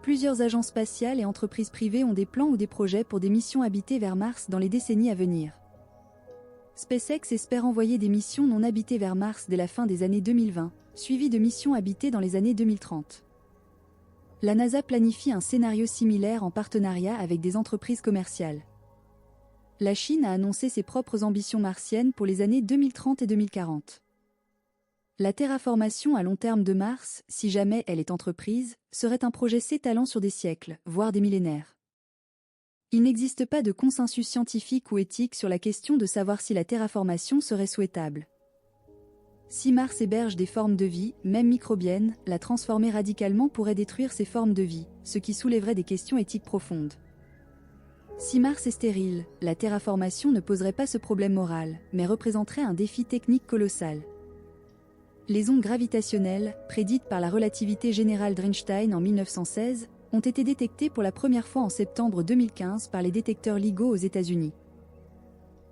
Speaker 1: Plusieurs agences spatiales et entreprises privées ont des plans ou des projets pour des missions habitées vers Mars dans les décennies à venir. SpaceX espère envoyer des missions non habitées vers Mars dès la fin des années 2020, suivies de missions habitées dans les années 2030. La NASA planifie un scénario similaire en partenariat avec des entreprises commerciales. La Chine a annoncé ses propres ambitions martiennes pour les années 2030 et 2040. La terraformation à long terme de Mars, si jamais elle est entreprise, serait un projet s'étalant sur des siècles, voire des millénaires. Il n'existe pas de consensus scientifique ou éthique sur la question de savoir si la terraformation serait souhaitable. Si Mars héberge des formes de vie, même microbiennes, la transformer radicalement pourrait détruire ces formes de vie, ce qui soulèverait des questions éthiques profondes. Si Mars est stérile, la terraformation ne poserait pas ce problème moral, mais représenterait un défi technique colossal. Les ondes gravitationnelles, prédites par la relativité générale d'Einstein en 1916, ont été détectées pour la première fois en septembre 2015 par les détecteurs LIGO aux États-Unis.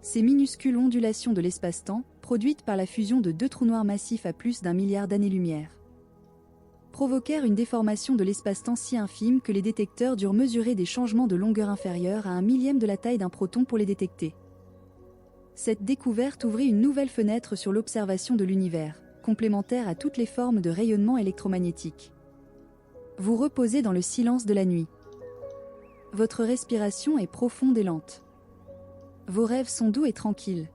Speaker 1: Ces minuscules ondulations de l'espace-temps, produites par la fusion de deux trous noirs massifs à plus d'1 milliard d'années-lumière, provoquèrent une déformation de l'espace-temps si infime que les détecteurs durent mesurer des changements de longueur inférieure à 1/1000 de la taille d'un proton pour les détecter. Cette découverte ouvrit une nouvelle fenêtre sur l'observation de l'univers, complémentaire à toutes les formes de rayonnement électromagnétique. Vous reposez dans le silence de la nuit. Votre respiration est profonde et lente. Vos rêves sont doux et tranquilles.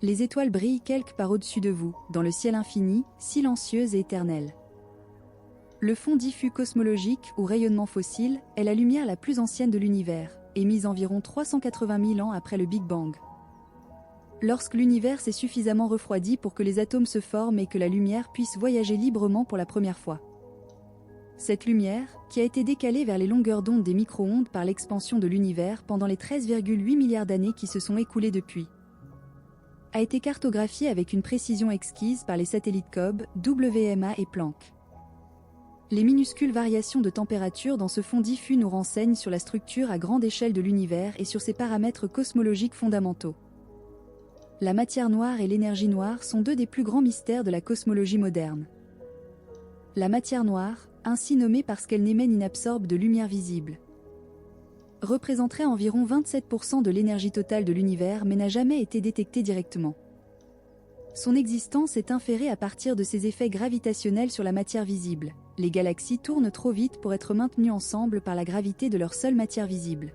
Speaker 1: Les étoiles brillent quelque part au-dessus de vous, dans le ciel infini, silencieux et éternel. Le fond diffus cosmologique, ou rayonnement fossile, est la lumière la plus ancienne de l'univers, émise environ 380 000 ans après le Big Bang. Lorsque l'univers s'est suffisamment refroidi pour que les atomes se forment et que la lumière puisse voyager librement pour la première fois. Cette lumière, qui a été décalée vers les longueurs d'onde des micro-ondes par l'expansion de l'univers pendant les 13,8 milliards d'années qui se sont écoulées depuis, a été cartographiée avec une précision exquise par les satellites COBE, WMA et Planck. Les minuscules variations de température dans ce fond diffus nous renseignent sur la structure à grande échelle de l'univers et sur ses paramètres cosmologiques fondamentaux. La matière noire et l'énergie noire sont deux des plus grands mystères de la cosmologie moderne. La matière noire, ainsi nommée parce qu'elle n'émet ni n'absorbe de lumière visible, représenterait environ 27% de l'énergie totale de l'univers mais n'a jamais été détectée directement. Son existence est inférée à partir de ses effets gravitationnels sur la matière visible. Les galaxies tournent trop vite pour être maintenues ensemble par la gravité de leur seule matière visible.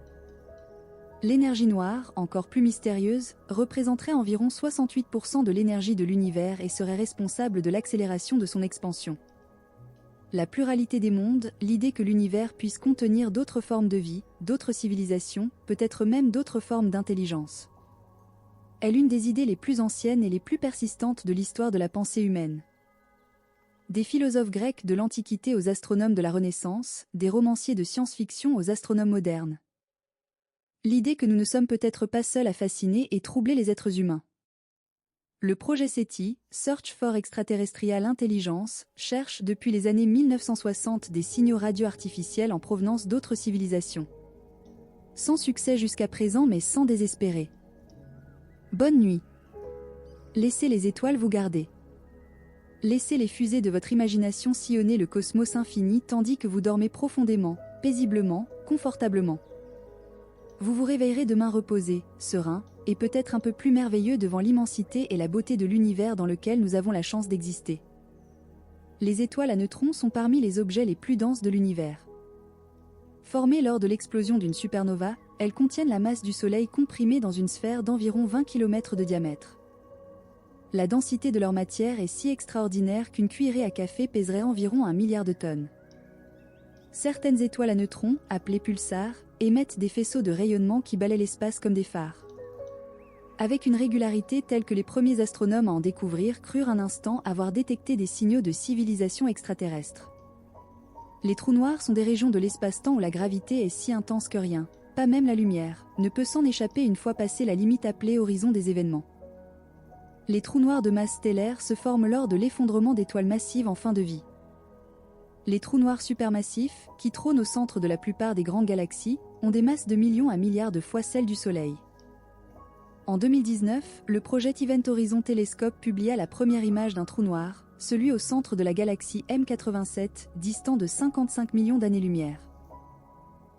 Speaker 1: L'énergie noire, encore plus mystérieuse, représenterait environ 68% de l'énergie de l'univers et serait responsable de l'accélération de son expansion. La pluralité des mondes, l'idée que l'univers puisse contenir d'autres formes de vie, d'autres civilisations, peut-être même d'autres formes d'intelligence, est l'une des idées les plus anciennes et les plus persistantes de l'histoire de la pensée humaine. Des philosophes grecs de l'Antiquité aux astronomes de la Renaissance, des romanciers de science-fiction aux astronomes modernes. L'idée que nous ne sommes peut-être pas seuls à fasciner et troubler les êtres humains. Le projet SETI, Search for Extraterrestrial Intelligence, cherche depuis les années 1960 des signaux radio artificiels en provenance d'autres civilisations. Sans succès jusqu'à présent mais sans désespérer. Bonne nuit. Laissez les étoiles vous garder. Laissez les fusées de votre imagination sillonner le cosmos infini tandis que vous dormez profondément, paisiblement, confortablement. Vous vous réveillerez demain reposé, serein, et peut-être un peu plus merveilleux devant l'immensité et la beauté de l'univers dans lequel nous avons la chance d'exister. Les étoiles à neutrons sont parmi les objets les plus denses de l'univers. Formées lors de l'explosion d'une supernova, elles contiennent la masse du Soleil comprimée dans une sphère d'environ 20 km de diamètre. La densité de leur matière est si extraordinaire qu'une cuillerée à café pèserait environ 1 milliard de tonnes. Certaines étoiles à neutrons, appelées pulsars, émettent des faisceaux de rayonnement qui balaient l'espace comme des phares. Avec une régularité telle que les premiers astronomes à en découvrir crurent un instant avoir détecté des signaux de civilisation extraterrestre. Les trous noirs sont des régions de l'espace-temps où la gravité est si intense que rien, pas même la lumière, ne peut s'en échapper une fois passé la limite appelée horizon des événements. Les trous noirs de masse stellaire se forment lors de l'effondrement d'étoiles massives en fin de vie. Les trous noirs supermassifs, qui trônent au centre de la plupart des grandes galaxies, ont des masses de millions à milliards de fois celles du Soleil. En 2019, le projet Event Horizon Telescope publia la première image d'un trou noir, celui au centre de la galaxie M87, distant de 55 millions d'années-lumière.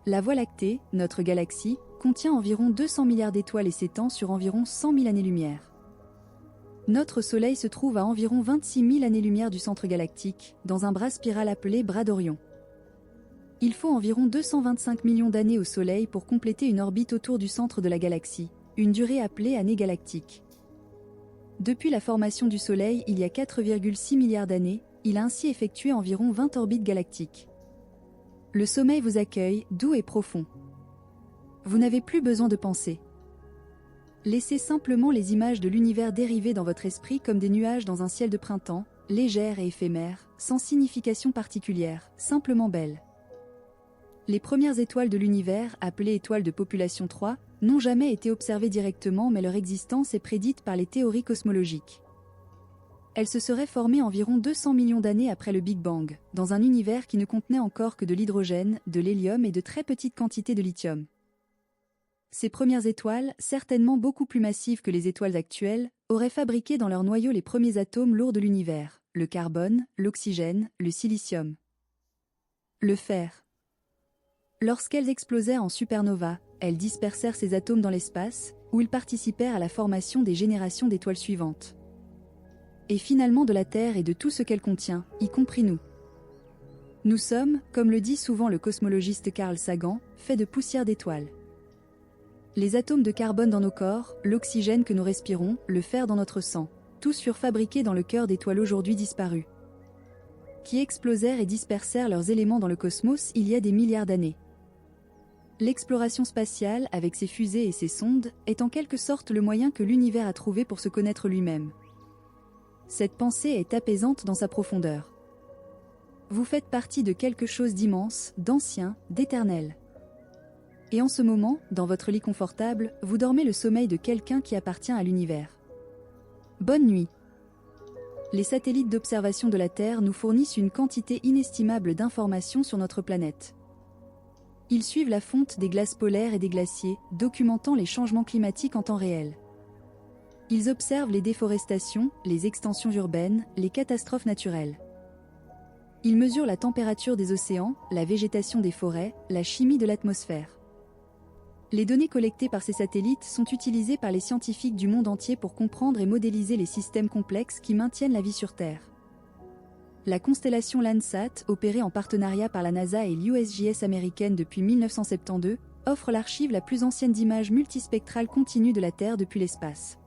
Speaker 1: La Voie lactée, notre galaxie, contient environ 200 milliards d'étoiles et s'étend sur environ 100 000 années-lumière. Notre Soleil se trouve à environ 26 000 années-lumière du centre galactique, dans un bras spiral appelé bras d'Orion. Il faut environ 225 millions d'années au Soleil pour compléter une orbite autour du centre de la galaxie, une durée appelée année galactique. Depuis la formation du Soleil il y a 4,6 milliards d'années, il a ainsi effectué environ 20 orbites galactiques. Le sommeil vous accueille, doux et profond. Vous n'avez plus besoin de penser. Laissez simplement les images de l'univers dériver dans votre esprit comme des nuages dans un ciel de printemps, légères et éphémères, sans signification particulière, simplement belles. Les premières étoiles de l'univers, appelées étoiles de population 3, n'ont jamais été observées directement mais leur existence est prédite par les théories cosmologiques. Elles se seraient formées environ 200 millions d'années après le Big Bang, dans un univers qui ne contenait encore que de l'hydrogène, de l'hélium et de très petites quantités de lithium. Ces premières étoiles, certainement beaucoup plus massives que les étoiles actuelles, auraient fabriqué dans leur noyau les premiers atomes lourds de l'univers, le carbone, l'oxygène, le silicium, le fer. Lorsqu'elles explosèrent en supernova, elles dispersèrent ces atomes dans l'espace, où ils participèrent à la formation des générations d'étoiles suivantes. Et finalement de la Terre et de tout ce qu'elle contient, y compris nous. Nous sommes, comme le dit souvent le cosmologiste Carl Sagan, faits de poussière d'étoiles. Les atomes de carbone dans nos corps, l'oxygène que nous respirons, le fer dans notre sang, tous furent fabriqués dans le cœur d'étoiles aujourd'hui disparues, qui explosèrent et dispersèrent leurs éléments dans le cosmos il y a des milliards d'années. L'exploration spatiale, avec ses fusées et ses sondes, est en quelque sorte le moyen que l'univers a trouvé pour se connaître lui-même. Cette pensée est apaisante dans sa profondeur. Vous faites partie de quelque chose d'immense, d'ancien, d'éternel. Et en ce moment, dans votre lit confortable, vous dormez le sommeil de quelqu'un qui appartient à l'univers. Bonne nuit. Les satellites d'observation de la Terre nous fournissent une quantité inestimable d'informations sur notre planète. Ils suivent la fonte des glaces polaires et des glaciers, documentant les changements climatiques en temps réel. Ils observent les déforestations, les extensions urbaines, les catastrophes naturelles. Ils mesurent la température des océans, la végétation des forêts, la chimie de l'atmosphère. Les données collectées par ces satellites sont utilisées par les scientifiques du monde entier pour comprendre et modéliser les systèmes complexes qui maintiennent la vie sur Terre. La constellation Landsat, opérée en partenariat par la NASA et l'USGS américaine depuis 1972, offre l'archive la plus ancienne d'images multispectrales continues de la Terre depuis l'espace.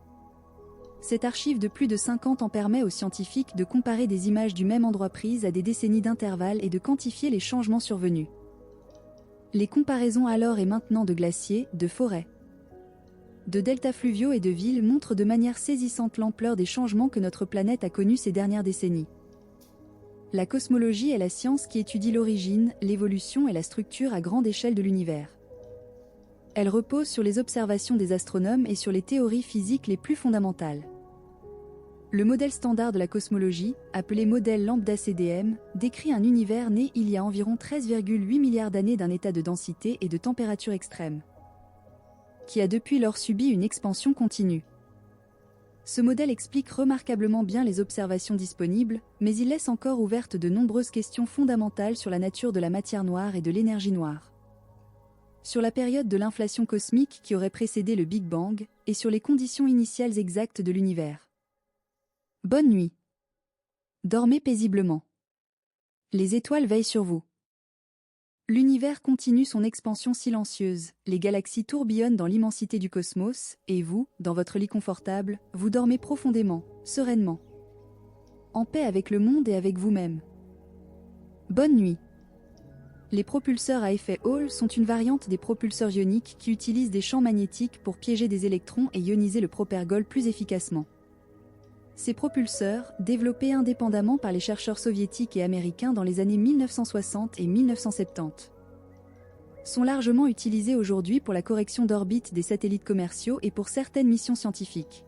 Speaker 1: Cette archive de plus de 50 ans permet aux scientifiques de comparer des images du même endroit prises à des décennies d'intervalle et de quantifier les changements survenus. Les comparaisons alors et maintenant de glaciers, de forêts, de deltas fluviaux et de villes montrent de manière saisissante l'ampleur des changements que notre planète a connus ces dernières décennies. La cosmologie est la science qui étudie l'origine, l'évolution et la structure à grande échelle de l'univers. Elle repose sur les observations des astronomes et sur les théories physiques les plus fondamentales. Le modèle standard de la cosmologie, appelé modèle lambda-CDM, décrit un univers né il y a environ 13,8 milliards d'années d'un état de densité et de température extrême, qui a depuis lors subi une expansion continue. Ce modèle explique remarquablement bien les observations disponibles, mais il laisse encore ouvertes de nombreuses questions fondamentales sur la nature de la matière noire et de l'énergie noire. Sur la période de l'inflation cosmique qui aurait précédé le Big Bang, et sur les conditions initiales exactes de l'univers. Bonne nuit. Dormez paisiblement. Les étoiles veillent sur vous. L'univers continue son expansion silencieuse, les galaxies tourbillonnent dans l'immensité du cosmos, et vous, dans votre lit confortable, vous dormez profondément, sereinement. En paix avec le monde et avec vous-même. Bonne nuit. Les propulseurs à effet Hall sont une variante des propulseurs ioniques qui utilisent des champs magnétiques pour piéger des électrons et ioniser le propergol plus efficacement. Ces propulseurs, développés indépendamment par les chercheurs soviétiques et américains dans les années 1960 et 1970, sont largement utilisés aujourd'hui pour la correction d'orbite des satellites commerciaux et pour certaines missions scientifiques.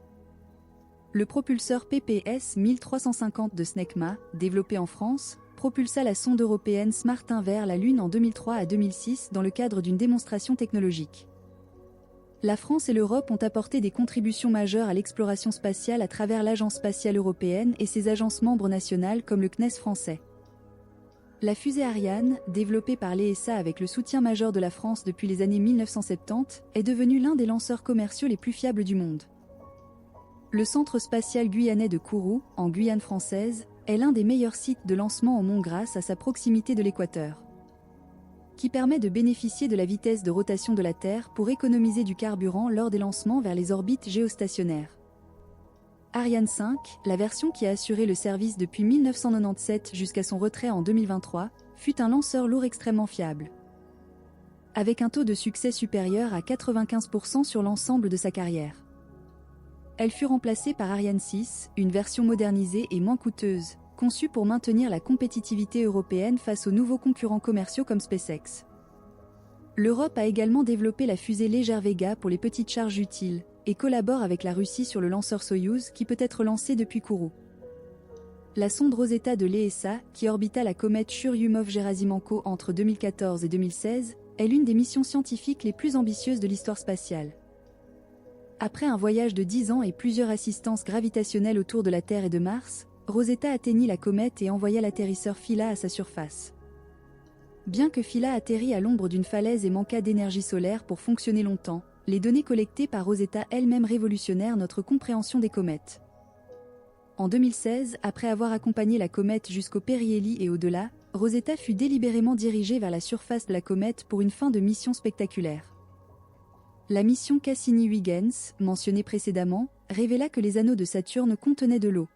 Speaker 1: Le propulseur PPS 1350 de SNECMA, développé en France, propulsa la sonde européenne SMART-1 vers la Lune en 2003 à 2006 dans le cadre d'une démonstration technologique. La France et l'Europe ont apporté des contributions majeures à l'exploration spatiale à travers l'Agence spatiale européenne et ses agences membres nationales comme le CNES français. La fusée Ariane, développée par l'ESA avec le soutien majeur de la France depuis les années 1970, est devenue l'un des lanceurs commerciaux les plus fiables du monde. Le centre spatial guyanais de Kourou, en Guyane française, est l'un des meilleurs sites de lancement au monde grâce à sa proximité de l'équateur, qui permet de bénéficier de la vitesse de rotation de la Terre pour économiser du carburant lors des lancements vers les orbites géostationnaires. Ariane 5, la version qui a assuré le service depuis 1997 jusqu'à son retrait en 2023, fut un lanceur lourd extrêmement fiable, avec un taux de succès supérieur à 95% sur l'ensemble de sa carrière. Elle fut remplacée par Ariane 6, une version modernisée et moins coûteuse, conçue pour maintenir la compétitivité européenne face aux nouveaux concurrents commerciaux comme SpaceX. L'Europe a également développé la fusée légère Vega pour les petites charges utiles, et collabore avec la Russie sur le lanceur Soyouz qui peut être lancé depuis Kourou. La sonde Rosetta de l'ESA, qui orbita la comète Churyumov-Gerasimenko entre 2014 et 2016, est l'une des missions scientifiques les plus ambitieuses de l'histoire spatiale. Après un voyage de 10 ans et plusieurs assistances gravitationnelles autour de la Terre et de Mars, Rosetta atteignit la comète et envoya l'atterrisseur Phila à sa surface. Bien que Phila atterrit à l'ombre d'une falaise et manqua d'énergie solaire pour fonctionner longtemps, les données collectées par Rosetta elles-mêmes révolutionnèrent notre compréhension des comètes. En 2016, après avoir accompagné la comète jusqu'au périhélie et au-delà, Rosetta fut délibérément dirigée vers la surface de la comète pour une fin de mission spectaculaire. La mission Cassini-Huygens, mentionnée précédemment, révéla que les anneaux de Saturne contenaient de l'eau,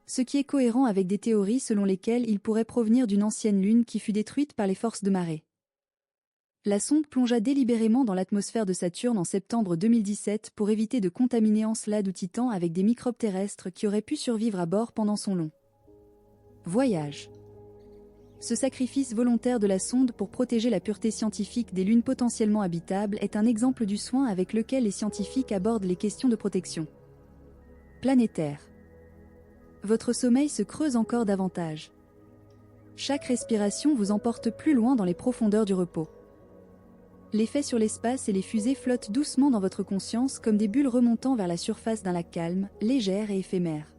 Speaker 1: ce qui est cohérent avec des théories selon lesquelles il pourrait provenir d'une ancienne lune qui fut détruite par les forces de marée. La sonde plongea délibérément dans l'atmosphère de Saturne en septembre 2017 pour éviter de contaminer Encelade ou Titan avec des microbes terrestres qui auraient pu survivre à bord pendant son long voyage. Ce sacrifice volontaire de la sonde pour protéger la pureté scientifique des lunes potentiellement habitables est un exemple du soin avec lequel les scientifiques abordent les questions de protection planétaire. Votre sommeil se creuse encore davantage. Chaque respiration vous emporte plus loin dans les profondeurs du repos. L'effet sur l'espace et les fusées flottent doucement dans votre conscience comme des bulles remontant vers la surface d'un lac calme, légère et éphémère.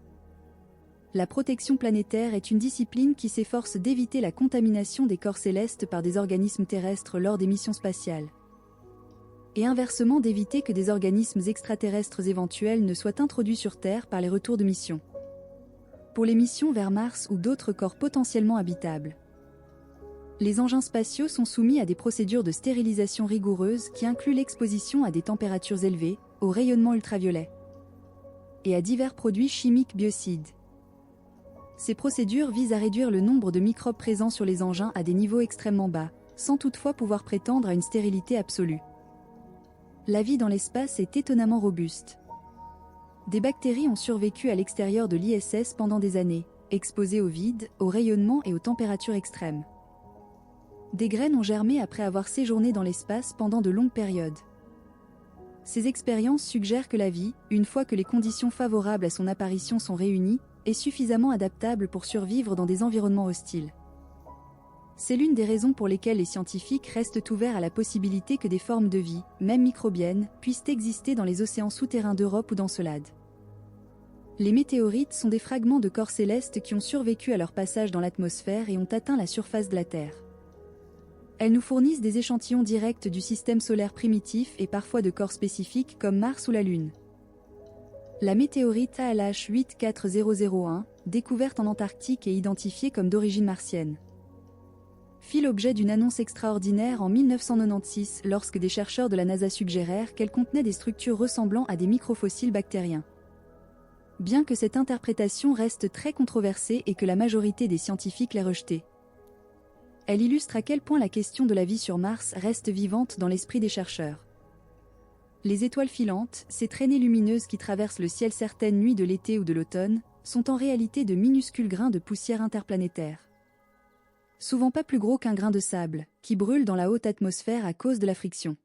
Speaker 1: La protection planétaire est une discipline qui s'efforce d'éviter la contamination des corps célestes par des organismes terrestres lors des missions spatiales, et inversement d'éviter que des organismes extraterrestres éventuels ne soient introduits sur Terre par les retours de mission. Pour les missions vers Mars ou d'autres corps potentiellement habitables, les engins spatiaux sont soumis à des procédures de stérilisation rigoureuses qui incluent l'exposition à des températures élevées, au rayonnement ultraviolet et à divers produits chimiques biocides. Ces procédures visent à réduire le nombre de microbes présents sur les engins à des niveaux extrêmement bas, sans toutefois pouvoir prétendre à une stérilité absolue. La vie dans l'espace est étonnamment robuste. Des bactéries ont survécu à l'extérieur de l'ISS pendant des années, exposées au vide, au rayonnement et aux températures extrêmes. Des graines ont germé après avoir séjourné dans l'espace pendant de longues périodes. Ces expériences suggèrent que la vie, une fois que les conditions favorables à son apparition sont réunies, est suffisamment adaptable pour survivre dans des environnements hostiles. C'est l'une des raisons pour lesquelles les scientifiques restent ouverts à la possibilité que des formes de vie, même microbiennes, puissent exister dans les océans souterrains d'Europe ou d'Encelade. Les météorites sont des fragments de corps célestes qui ont survécu à leur passage dans l'atmosphère et ont atteint la surface de la Terre. Elles nous fournissent des échantillons directs du système solaire primitif et parfois de corps spécifiques comme Mars ou la Lune. La météorite ALH 84001, découverte en Antarctique et identifiée comme d'origine martienne, fit l'objet d'une annonce extraordinaire en 1996 lorsque des chercheurs de la NASA suggérèrent qu'elle contenait des structures ressemblant à des microfossiles bactériens. Bien que cette interprétation reste très controversée et que la majorité des scientifiques l'ait rejetée, elle illustre à quel point la question de la vie sur Mars reste vivante dans l'esprit des chercheurs. Les étoiles filantes, ces traînées lumineuses qui traversent le ciel certaines nuits de l'été ou de l'automne, sont en réalité de minuscules grains de poussière interplanétaire. Souvent pas plus gros qu'un grain de sable, qui brûlent dans la haute atmosphère à cause de la friction.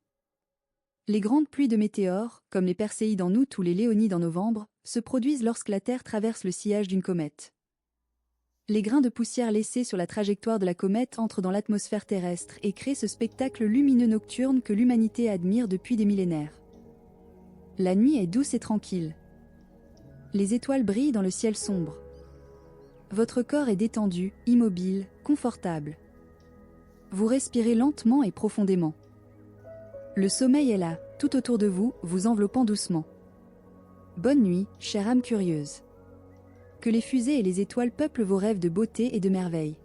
Speaker 1: Les grandes pluies de météores, comme les Perséides en août ou les Léonides en novembre, se produisent lorsque la Terre traverse le sillage d'une comète. Les grains de poussière laissés sur la trajectoire de la comète entrent dans l'atmosphère terrestre et créent ce spectacle lumineux nocturne que l'humanité admire depuis des millénaires. La nuit est douce et tranquille. Les étoiles brillent dans le ciel sombre. Votre corps est détendu, immobile, confortable. Vous respirez lentement et profondément. Le sommeil est là, tout autour de vous, vous enveloppant doucement. Bonne nuit, chère âme curieuse. Que les fusées et les étoiles peuplent vos rêves de beauté et de merveille.